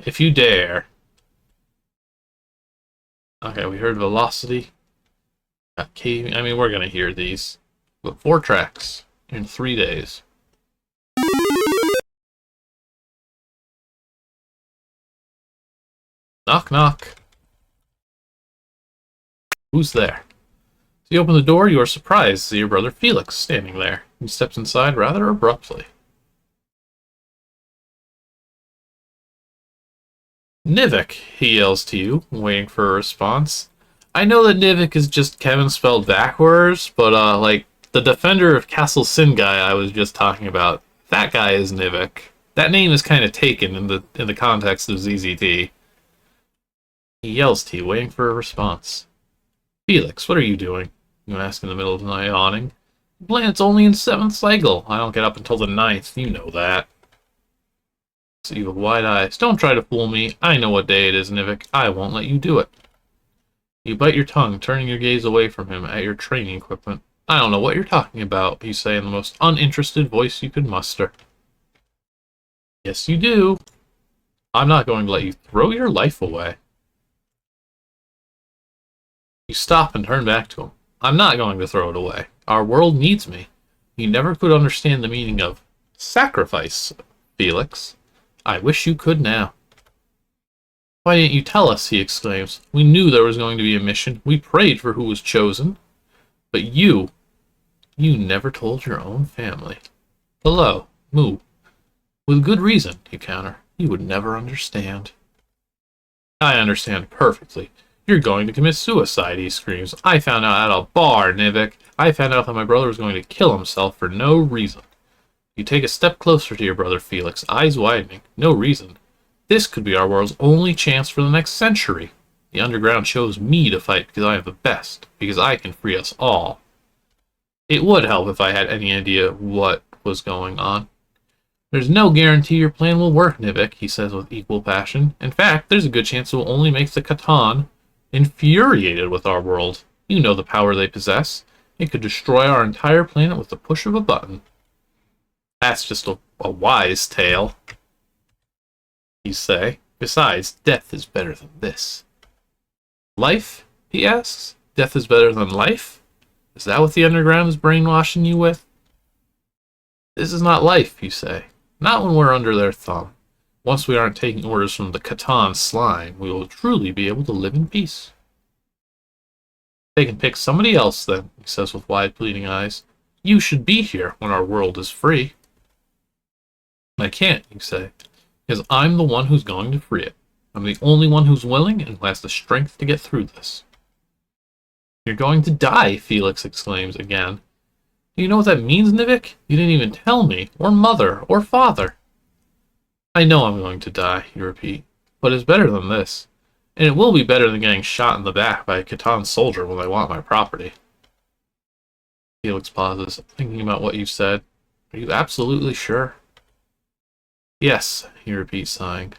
If you dare. Okay, we heard Velocity. Got Caving. I mean, we're going to hear these. But 4 tracks in 3 days. Knock, knock. Who's there? As you open the door, you are surprised to see your brother Felix standing there. He steps inside rather abruptly. Nivik, he yells to you, waiting for a response. I know that Nivik is just Kevin spelled backwards, but, like, the Defender of Castle Sin guy I was just talking about, that guy is Nivik. That name is kind of taken in the context of ZZT. He yells to you, waiting for a response. Felix, what are you doing? You ask in the middle of the night, yawning. The planet's only in 7th cycle. I don't get up until the 9th, you know that. So you have wide eyes. Don't try to fool me. I know what day it is, Nivik. I won't let you do it. You bite your tongue, turning your gaze away from him at your training equipment. I don't know what you're talking about, you say in the most uninterested voice you could muster. Yes, you do. I'm not going to let you throw your life away. You stop and turn back to him. I'm not going to throw it away. Our world needs me. You never could understand the meaning of sacrifice, Felix. I wish you could now. Why didn't you tell us, he exclaims. We knew there was going to be a mission. We prayed for who was chosen. But you never told your own family. Hello, Moo. With good reason, you counter. You would never understand. I understand perfectly. You're going to commit suicide, he screams. I found out at a bar, Nivik. I found out that my brother was going to kill himself for no reason. You take a step closer to your brother, Felix, eyes widening. No reason. This could be our world's only chance for the next century. The underground chose me to fight because I am the best, because I can free us all. It would help if I had any idea what was going on. There's no guarantee your plan will work, Nivik, he says with equal passion. In fact, there's a good chance it will only make the Catan infuriated with our world. You know the power they possess. It could destroy our entire planet with the push of a button. That's just a wise tale, you say. Besides, death is better than this. Life, he asks? Death is better than life? Is that what the underground is brainwashing you with? This is not life, you say. Not when we're under their thumb. Once we aren't taking orders from the Catan slime, we will truly be able to live in peace. They can pick somebody else then, he says with wide pleading eyes. You should be here when our world is free. I can't, you say, because I'm the one who's going to free it. I'm the only one who's willing and who has the strength to get through this. You're going to die, Felix exclaims again. Do you know what that means, Nivik? You didn't even tell me, or mother, or father. I know I'm going to die, you repeat, but it's better than this. And it will be better than getting shot in the back by a Catan soldier when they want my property. Felix pauses, thinking about what you said. Are you absolutely sure? Yes, he repeats, sighing.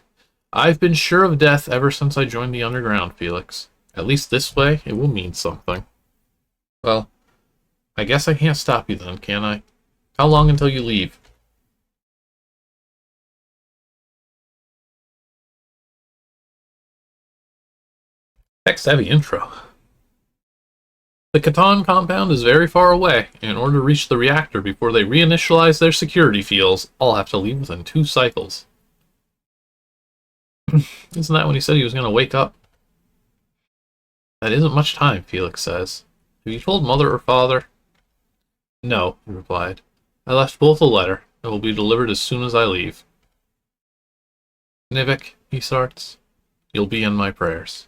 I've been sure of death ever since I joined the underground, Felix. At least this way, it will mean something. Well, I guess I can't stop you then, can I? How long until you leave? Text-heavy intro. The Catan compound is very far away. In order to reach the reactor before they reinitialize their security fields, I'll have to leave within 2 cycles. Isn't that when he said he was going to wake up? That isn't much time, Felix says. Have you told mother or father? No, he replied. I left both a letter. It will be delivered as soon as I leave. Nivik, he starts, you'll be in my prayers.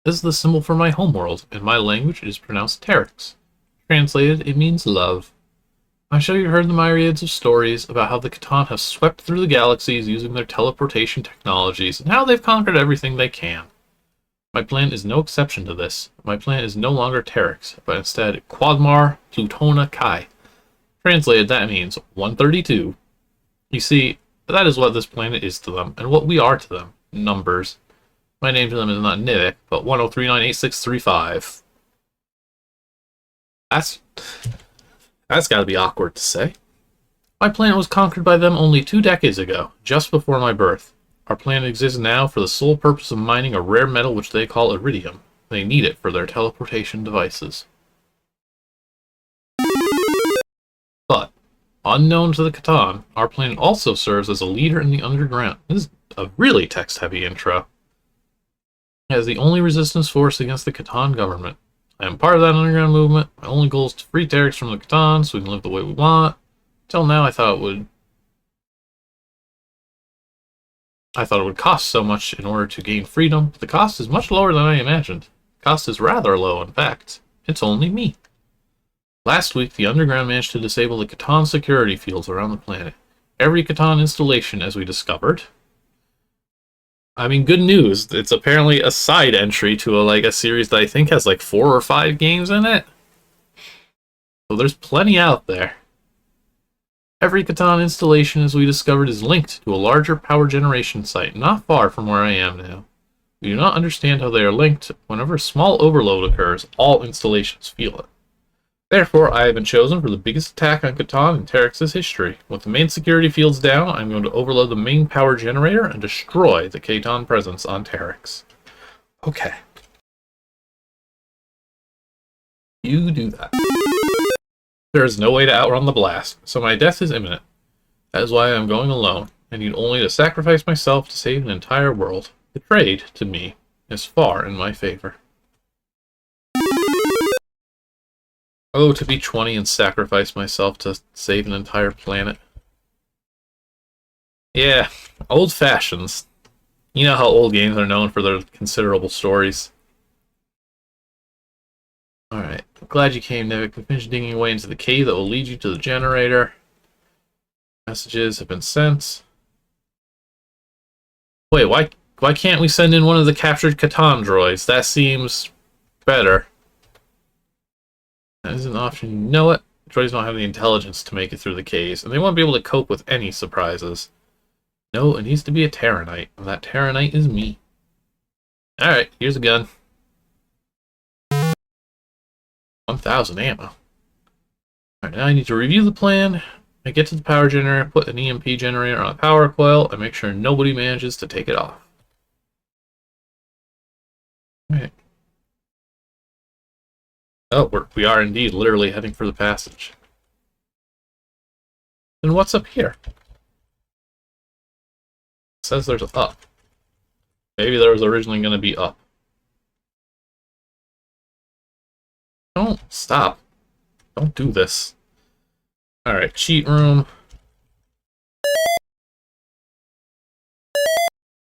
This is the symbol for my homeworld. In my language, it is pronounced Terrix. Translated, it means love. I'm sure you've heard the myriads of stories about how the Catan have swept through the galaxies using their teleportation technologies, and how they've conquered everything they can. My plan is no exception to this. My plan is no longer Terrix, but instead Quadmar Plutona Kai. Translated, that means 132. You see, that is what this planet is to them, and what we are to them. Numbers. My name to them is not Nivik, but 10398635. That's gotta be awkward to say. My planet was conquered by them only 2 decades ago, just before my birth. Our planet exists now for the sole purpose of mining a rare metal which they call iridium. They need it for their teleportation devices. But, unknown to the Catan, our planet also serves as a leader in the underground. This is a really text-heavy intro. It is the only resistance force against the Catan government. I am part of that underground movement. My only goal is to free Terrix from the Catan so we can live the way we want. Till now, I thought it would cost so much in order to gain freedom, but the cost is much lower than I imagined. The cost is rather low, in fact. It's only me. Last week, the underground managed to disable the Catan security fields around the planet. Every Catan installation, as we discovered. I mean, good news. It's apparently a side entry to a series that I think has 4 or 5 games in it. So there's plenty out there. Every Catan installation, as we discovered, is linked to a larger power generation site not far from where I am now. We do not understand how they are linked. Whenever a small overload occurs, all installations feel it. Therefore, I have been chosen for the biggest attack on Catan in Terrix's history. With the main security fields down, I'm going to overload the main power generator and destroy the Catan presence on Terrix. Okay. You do that. There is no way to outrun the blast, so my death is imminent. That is why I am going alone. I need only to sacrifice myself to save an entire world. The trade, to me, is far in my favor. Oh, to be 20 and sacrifice myself to save an entire planet. Yeah, old fashions. You know how old games are known for their considerable stories. Alright, I'm glad you came, Nevik. Finish digging away into the cave that will lead you to the generator. Messages have been sent. Wait, why can't we send in one of the captured Catan droids? That seems better. That is an option. You know it. Droids don't have the intelligence to make it through the caves, and they won't be able to cope with any surprises. No, it needs to be a Terranite, and that Terranite is me. Alright, here's a gun. 1,000 ammo. Alright, now I need to review the plan. I get to the power generator, put an EMP generator on a power coil, and make sure nobody manages to take it off. Alright. Oh, we are indeed literally heading for the passage. Then what's up here? It says there's a up. Maybe there was originally going to be up. Don't stop. Don't do this. Alright, cheat room.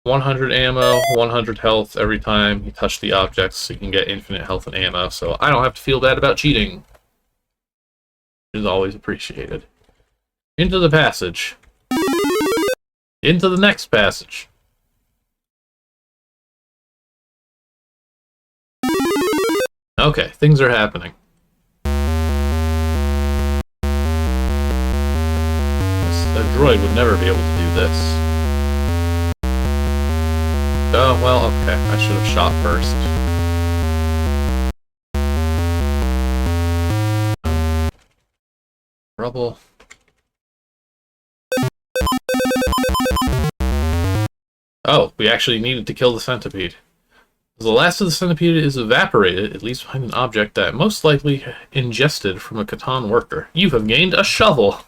100 ammo, 100 health every time you touch the objects, so you can get infinite health and ammo, so I don't have to feel bad about cheating. Which is always appreciated. Into the passage. Into the next passage. Okay, things are happening. A droid would never be able to do this. Oh, well, okay. I should have shot first. Rubble. Oh, we actually needed to kill the centipede. As the last of the centipede is evaporated, it leaves behind an object that most likely ingested from a Catan worker. You have gained a shovel.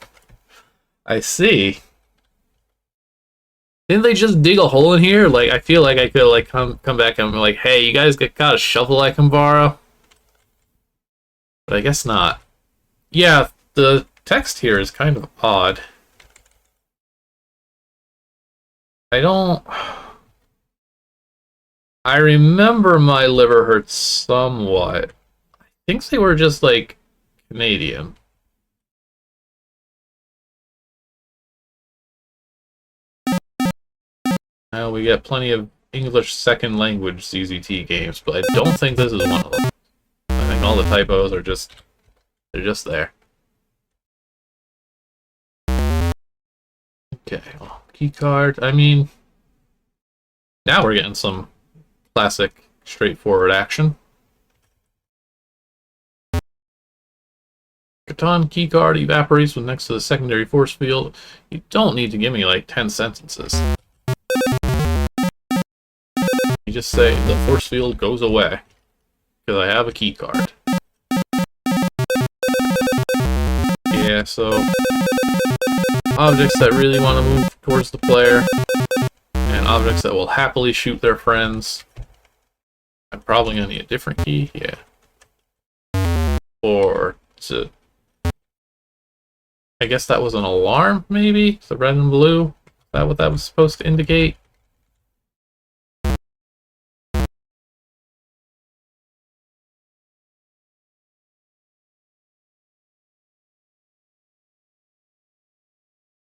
I see. Didn't they just dig a hole in here? Like, I feel like I could like come back and be like, hey, you guys got a shovel I can borrow? But I guess not. Yeah, the text here is kind of odd. I remember My Liver Hurtz somewhat. I think they were just like Canadian. Now we get plenty of English second language ZZT games, but I don't think this is one of them. I think all the typos are they're just there. Okay, well, key card. I mean, now we're getting some classic straightforward action. Catan keycard evaporates when next to the secondary force field. You don't need to give me like 10 sentences. You just say the force field goes away because I have a key card. Yeah, so objects that really want to move towards the player and objects that will happily shoot their friends. I'm probably gonna need a different key, yeah. Or to, I guess that was an alarm, maybe? The red and blue? Is that what that was supposed to indicate?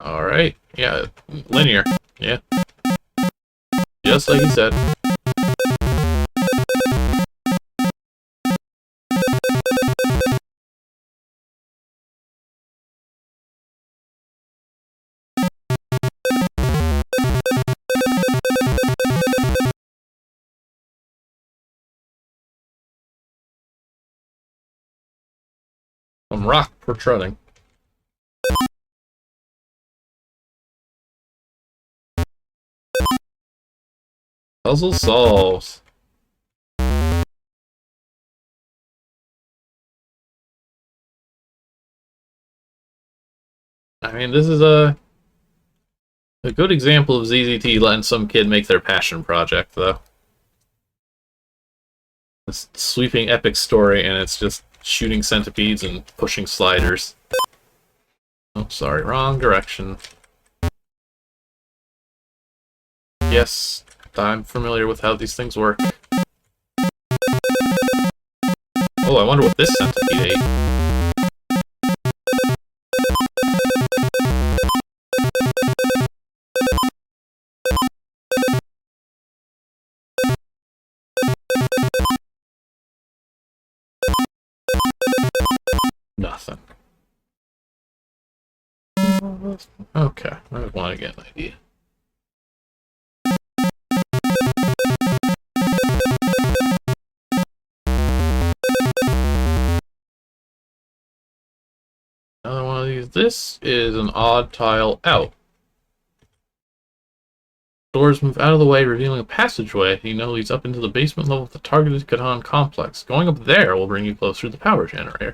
Alright, yeah, linear, yeah. Just like you said. Some rock protruding. Puzzle solved. I mean, this is a good example of ZZT letting some kid make their passion project, though. This sweeping epic story, and it's just shooting centipedes and pushing sliders. Oh, sorry, wrong direction. Yes, I'm familiar with how these things work. Oh, I wonder what this centipede ate. Nothing. Okay, I want to get an idea. Another one of these. This is an odd tile out. Doors move out of the way, revealing a passageway leads up into the basement level of the targeted Catan complex. Going up there will bring you closer to the power generator.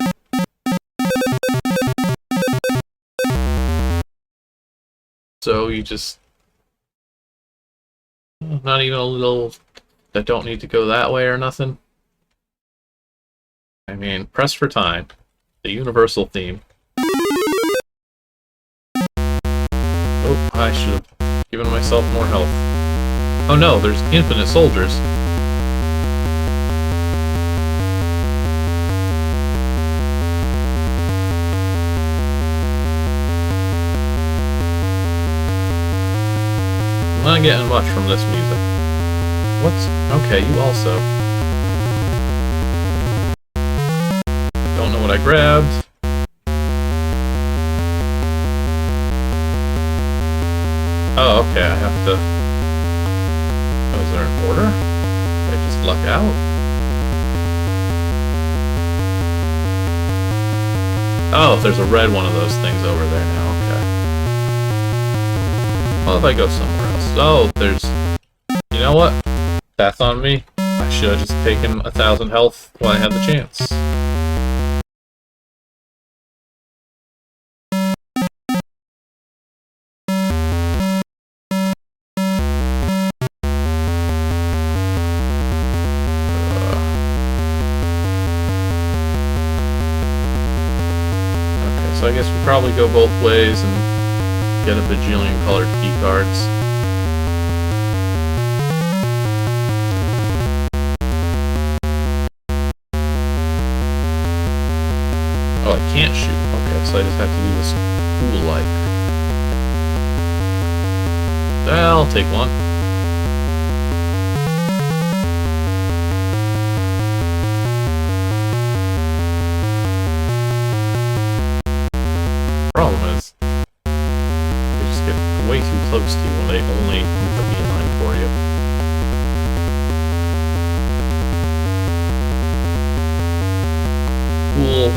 So you just... not even a little that don't need to go that way or nothing. I mean, press for time. The universal theme. Oh, I should have given myself more health. Oh no, there's infinite soldiers. I'm not getting much from this music. What's... okay, you also. Don't know what I grabbed. Oh, okay, I have to... oh, is there an order? Did I just luck out? Oh, there's a red one of those things over there now, okay. Well, if I go somewhere else. Oh, there's... you know what? That's on me. I should have just taken 1,000 health while I had the chance. So I guess we probably go both ways and get a bajillion colored key cards. Oh, I can't shoot. Okay, so I just have to do this cool-like. I'll take one. Problem is, they just get way too close to you when they only move a beeline for you. Cool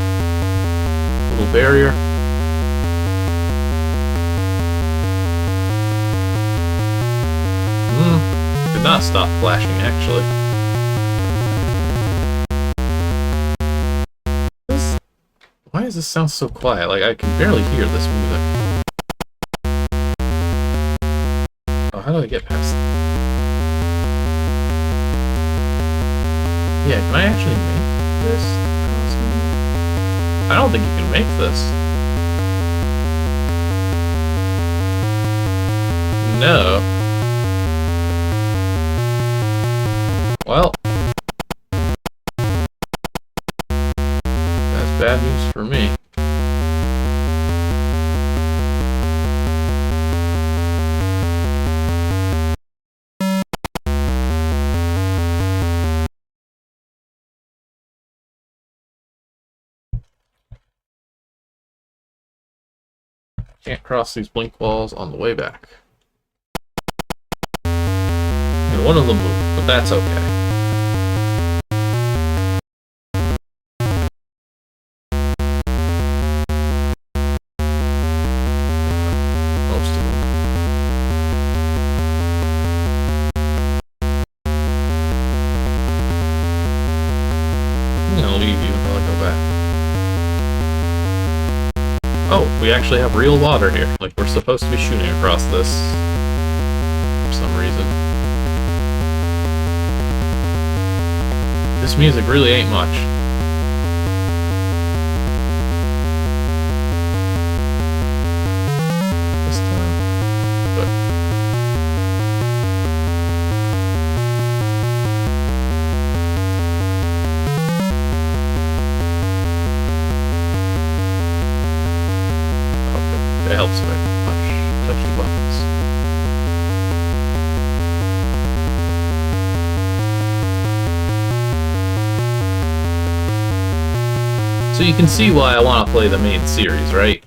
little barrier. Did not stop flashing, actually. Why does this sound so quiet? Like, I can barely hear this music. Oh, how do I get past... yeah, can I actually make this? I don't think you can make this. No. Well. That's bad news for me. Can't cross these blink walls on the way back. And one of them moved, but that's okay. Oh, we actually have real water here. Like, we're supposed to be shooting across this for some reason. This music really ain't much. This time. But okay, it helps with touchy buttons. So you can see why I want to play the main series, right?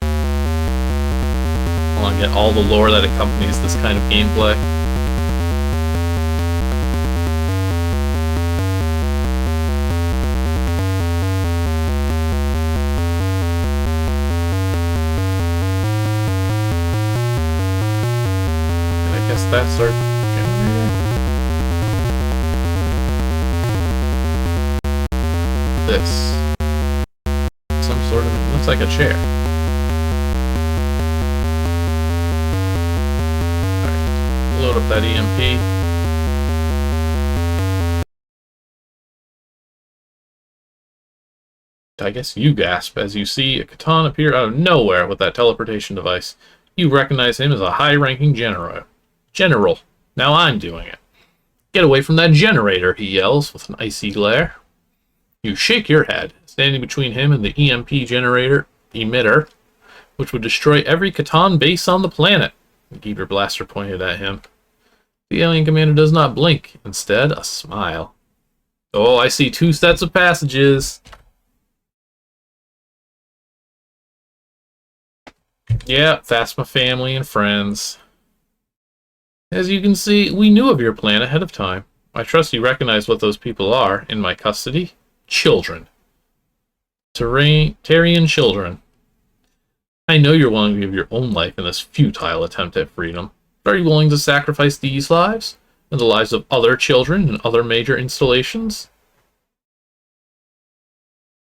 I want to get all the lore that accompanies this kind of gameplay. And I guess that's our generator. This. Looks like a chair. Alright, load up that EMP. I guess you gasp as you see a Catan appear out of nowhere with that teleportation device. You recognize him as a high-ranking general. Now I'm doing it. Get away from that generator, he yells with an icy glare. You shake your head, standing between him and the EMP generator emitter, which would destroy every Catan base on the planet. The Geeber blaster pointed at him. The alien commander does not blink, instead a smile. Oh, I see 2 sets of passages. Yeah, that's my family and friends. As you can see, we knew of your plan ahead of time. I trust you recognize what those people are in my custody. Children. Terrian children. I know you're willing to give your own life in this futile attempt at freedom. But are you willing to sacrifice these lives? And the lives of other children in other major installations?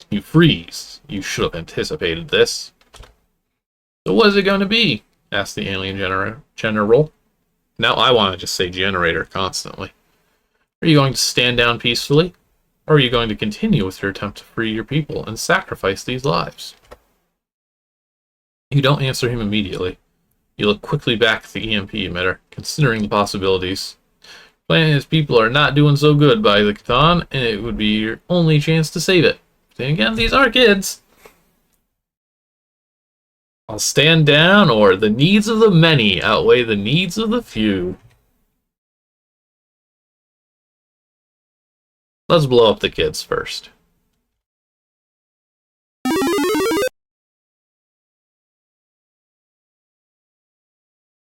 You freeze. You should have anticipated this. So what is it going to be? Asked the alien general. Now I want to just say generator constantly. Are you going to stand down peacefully? Or are you going to continue with your attempt to free your people and sacrifice these lives? You don't answer him immediately. You look quickly back at the EMP emitter, considering the possibilities. Plan his people are not doing so good by the Catan, and it would be your only chance to save it. Then again, these are kids. I'll stand down, or the needs of the many outweigh the needs of the few. Let's blow up the kids first.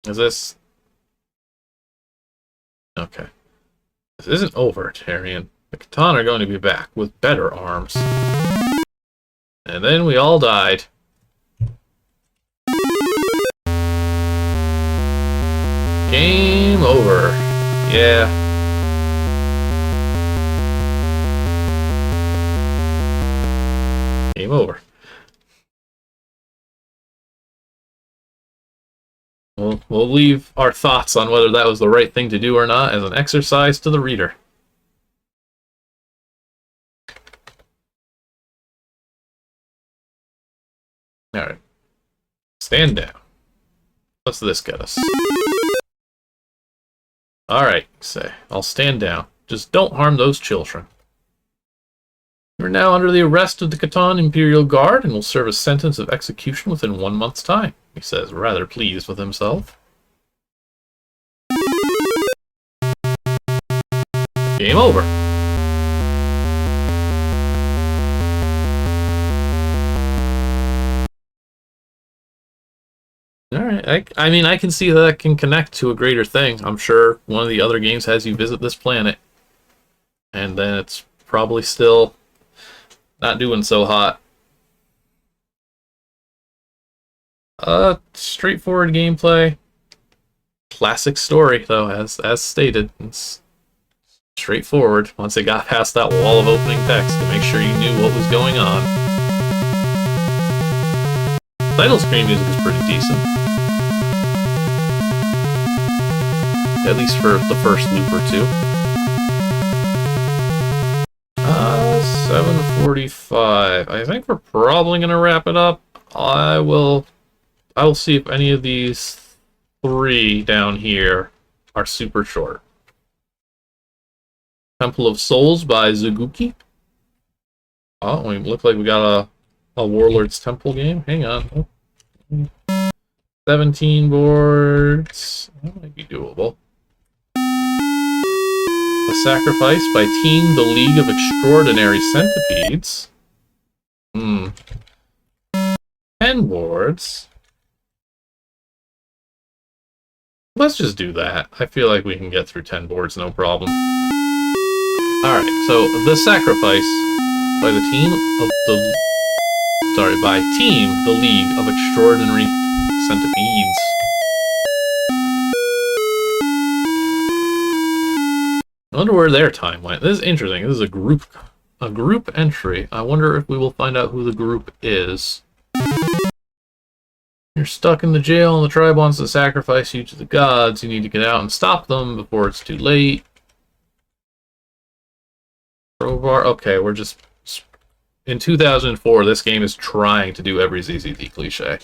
Is this... Okay. This isn't over, Terrian. The Catan are going to be back with better arms. And then we all died. Game over. Yeah. Game over. We'll leave our thoughts on whether that was the right thing to do or not as an exercise to the reader. Alright. Stand down. What's this get us? Alright, say. I'll stand down. Just don't harm those children. You are now under the arrest of the Catan Imperial Guard and will serve a sentence of execution within 1 month's time, he says, rather pleased with himself. Game over. Alright, I mean, I can see that can connect to a greater thing. I'm sure one of the other games has you visit this planet. And then it's probably still not doing so hot. Straightforward gameplay. Classic story, though, as stated. It's straightforward once it got past that wall of opening text to make sure you knew what was going on. Title screen music is pretty decent. At least for the first loop or two. 7:45. I think we're probably gonna wrap it up. I will see if any of these 3 down here are super short. Temple of Souls by Zuguki. Oh, we look like we got a Warlord's Temple game. Hang on. 17 boards. That might be doable. A Sacrifice by Team the League of Extraordinary Centipeeds. 10 boards. Let's just do that. I feel like we can get through 10 boards, no problem. Alright, so The Sacrifice by the Team the League of Extraordinary Centipeeds. I wonder where their time went. This is interesting. This is a group entry. I wonder if we will find out who the group is. You're stuck in the jail and the tribe wants to sacrifice you to the gods. You need to get out and stop them before it's too late. Crowbar. Okay, we're just... In 2004, this game is trying to do every ZZT cliche.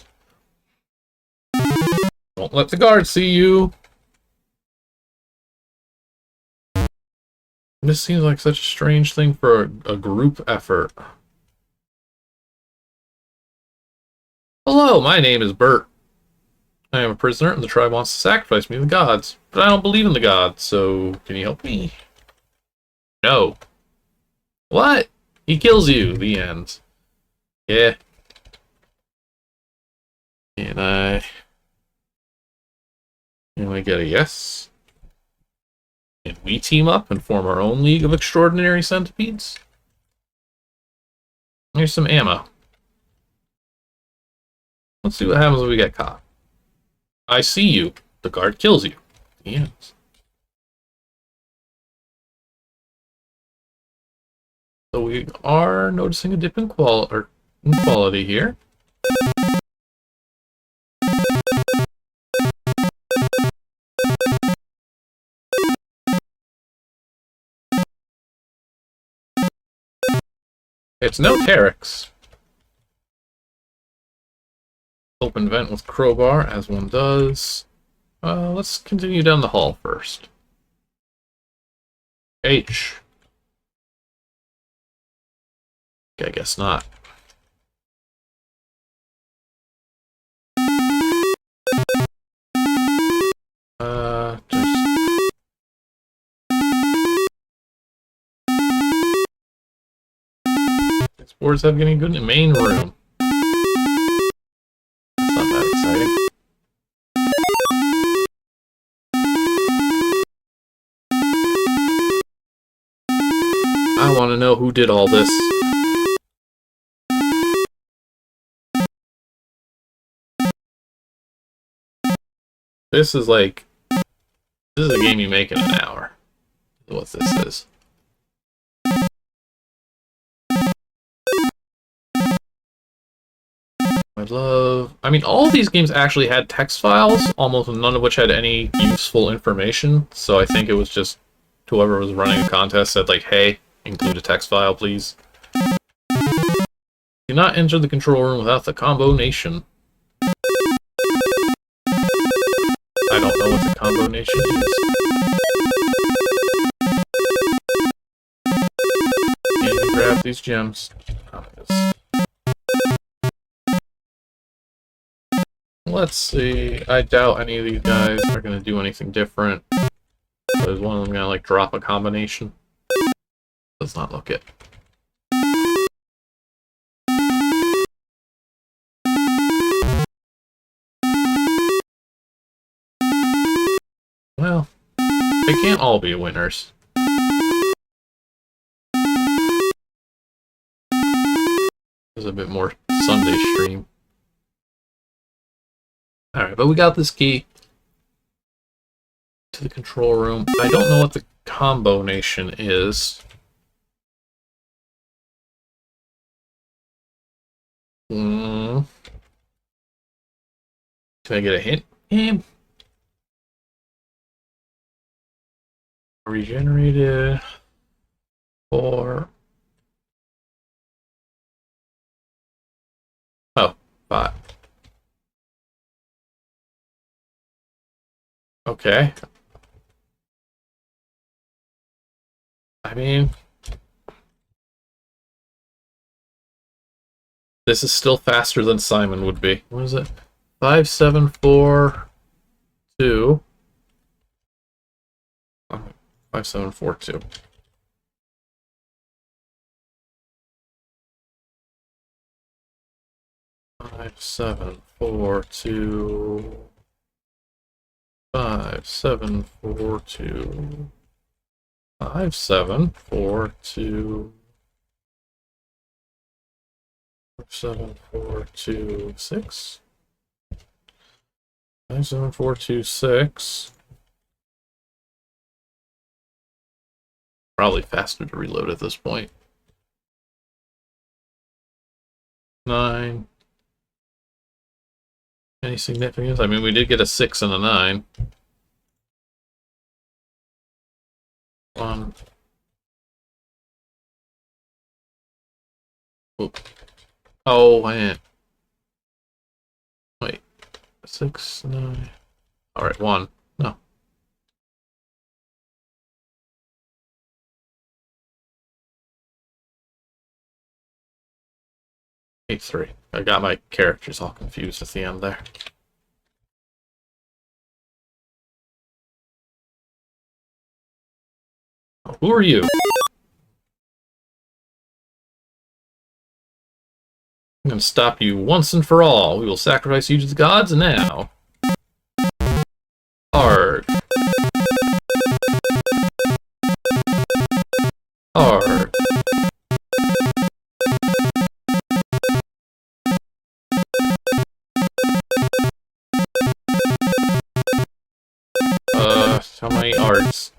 Don't let the guards see you. This seems like such a strange thing for a group effort. Hello, my name is Bert. I am a prisoner and the tribe wants to sacrifice me to the gods. But I don't believe in the gods, so can you help me? No. What? He kills you. The end. Yeah. Can we get a yes? Can we team up and form our own League of Extraordinary Centipedes? Here's some ammo. Let's see what happens when we get caught. I see you. The guard kills you. The end. So we are noticing a dip in quality here. It's no Terrix. Open vent with crowbar, as one does. Let's continue down the hall first. H. Okay, I guess not. These boards have getting good in the main room. That's not that exciting. I want to know who did all this. This is like... This is a game you make in an hour. What this is. I mean, all of these games actually had text files, almost none of which had any useful information, so I think it was just whoever was running the contest said, like, hey, include a text file, please. Do not enter the control room without the combination. I don't know what the combination is. Can't even grab these gems. Let's see. I doubt any of these guys are going to do anything different. So is one of them going to, like, drop a combination? Does not look it. Well, they can't all be winners. There's a bit more Sunday stream. Alright, but we got this key to the control room. I don't know what the combination is. Can I get a hint? Game. Regenerated for... Oh, 5. Okay. I mean... This is still faster than Simon would be. What is it? 5, 7, 4, 2. 5, 7, 4, 2. Five, 7, 4, 2. 5, 7, 4, 2. 5, 7, 4, 2. 7, 4, 2, 6. 5, 7, 4, 2, 6. Probably faster to reload at this point. 9. Any significance? I mean, we did get a 6 and a 9. 1. Oop. Oh, man. Wait. 6, 9. Alright, 1. No. Eight, 3. I got my characters all confused at the end there. Oh, who are you? I'm going to stop you once and for all. We will sacrifice you to the gods now. Arg. Arg. How many args?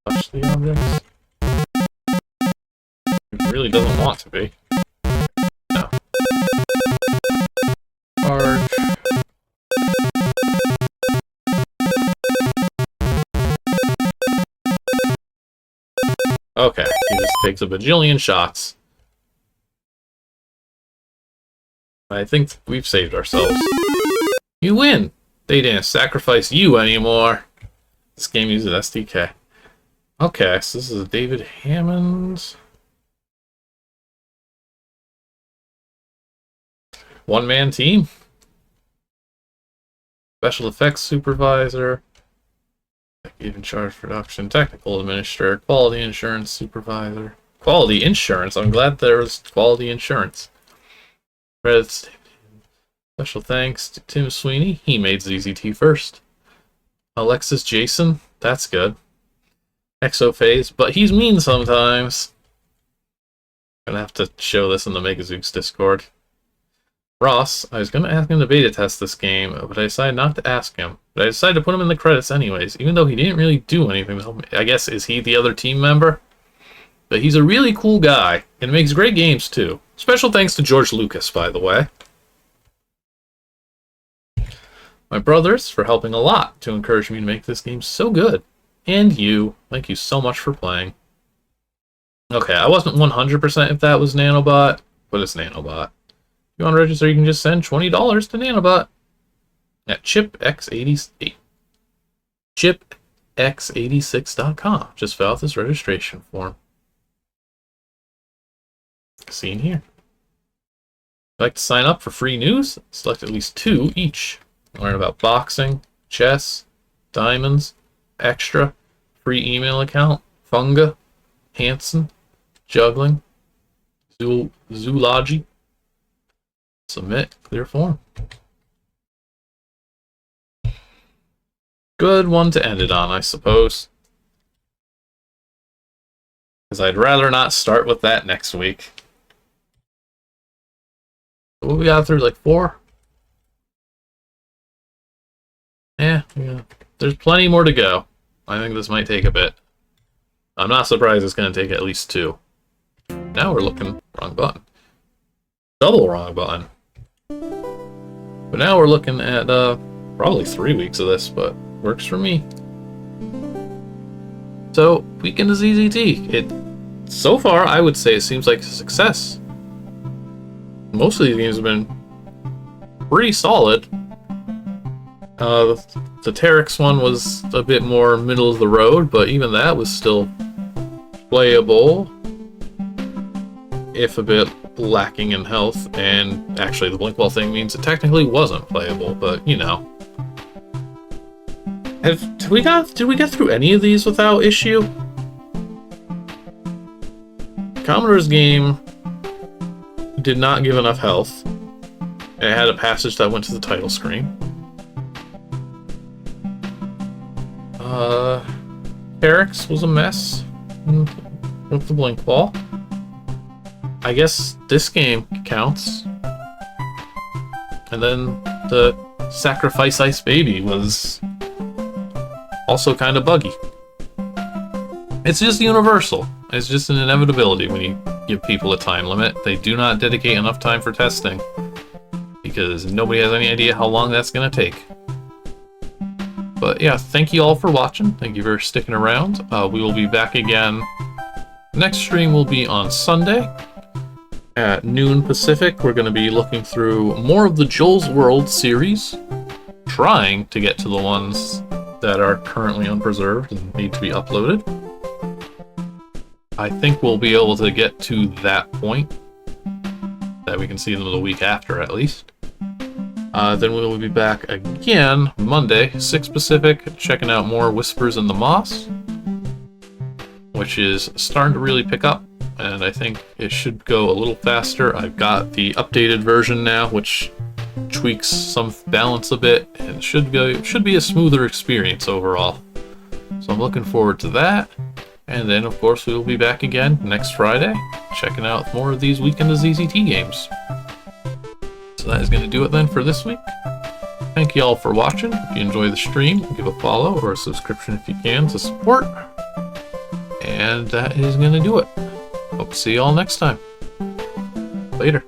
Touch the objects? It really doesn't want to be. No. Arg. Okay, he just takes a bajillion shots. I think we've saved ourselves. You win! They didn't sacrifice you anymore. This game uses SDK. Okay, so this is David Hammond. One-man team. Special effects supervisor. Even charge production. Technical administrator. Quality insurance supervisor. Quality insurance? I'm glad there was quality insurance. Credits. Special thanks to Tim Sweeney. He made ZZT first. Alexis Jason. That's good. Exophase. But he's mean sometimes. Gonna have to show this in the Megazooks Discord. Ross. I was gonna ask him to beta test this game, but I decided not to ask him. But I decided to put him in the credits anyways, even though he didn't really do anything to help me. I guess, is he the other team member? But he's a really cool guy, and makes great games too. Special thanks to George Lucas, by the way. My brothers for helping a lot to encourage me to make this game so good. And you, thank you so much for playing. Okay, I wasn't 100% if that was Nanobot, but it's Nanobot. If you want to register, you can just send $20 to Nanobot at chipx88. chipx86.com. Just fill out this registration form. Seen here. If you'd like to sign up for free news, select at least 2 each. Learn about boxing, chess, diamonds, extra, free email account, funga, Hansen, juggling, zoology. Submit, clear form. Good one to end it on, I suppose. Because I'd rather not start with that next week. What we got through, like 4? Yeah. There's plenty more to go. I think this might take a bit. I'm not surprised it's going to take at least 2. Now we're looking... wrong button. Double wrong button. But now we're looking at probably 3 weeks of this, but works for me. So, Weekend of ZZT. So far, I would say it seems like a success. Most of these games have been pretty solid. The Terrix one was a bit more middle of the road, but even that was still playable, if a bit lacking in health. And actually, the blink wall thing means it technically wasn't playable, but you know. Did we get through any of these without issue? Commodore's game did not give enough health. It had a passage that went to the title screen. Terrix was a mess with the blink wall. I guess this game counts. And then the Sacrifice Ice Baby was also kind of buggy. It's just universal. It's just an inevitability when you give people a time limit. They do not dedicate enough time for testing because nobody has any idea how long that's going to take. But yeah, thank you all for watching. Thank you for sticking around. We will be back again. Next stream will be on Sunday at noon Pacific. We're going to be looking through more of the Joel's World series, trying to get to the ones that are currently unpreserved and need to be uploaded. I think we'll be able to get to that point, that we can see them the week after at least. Then we will be back again Monday, 6 Pacific, checking out more Whispers in the Moss, which is starting to really pick up, and I think it should go a little faster. I've got the updated version now, which tweaks some balance a bit, and should be a smoother experience overall. So I'm looking forward to that. And then, of course, we will be back again next Friday, checking out more of these Weekend of ZZT games. So that is going to do it then for this week. Thank you all for watching. If you enjoy the stream, give a follow or a subscription if you can to support. And that is going to do it. Hope to see you all next time. Later.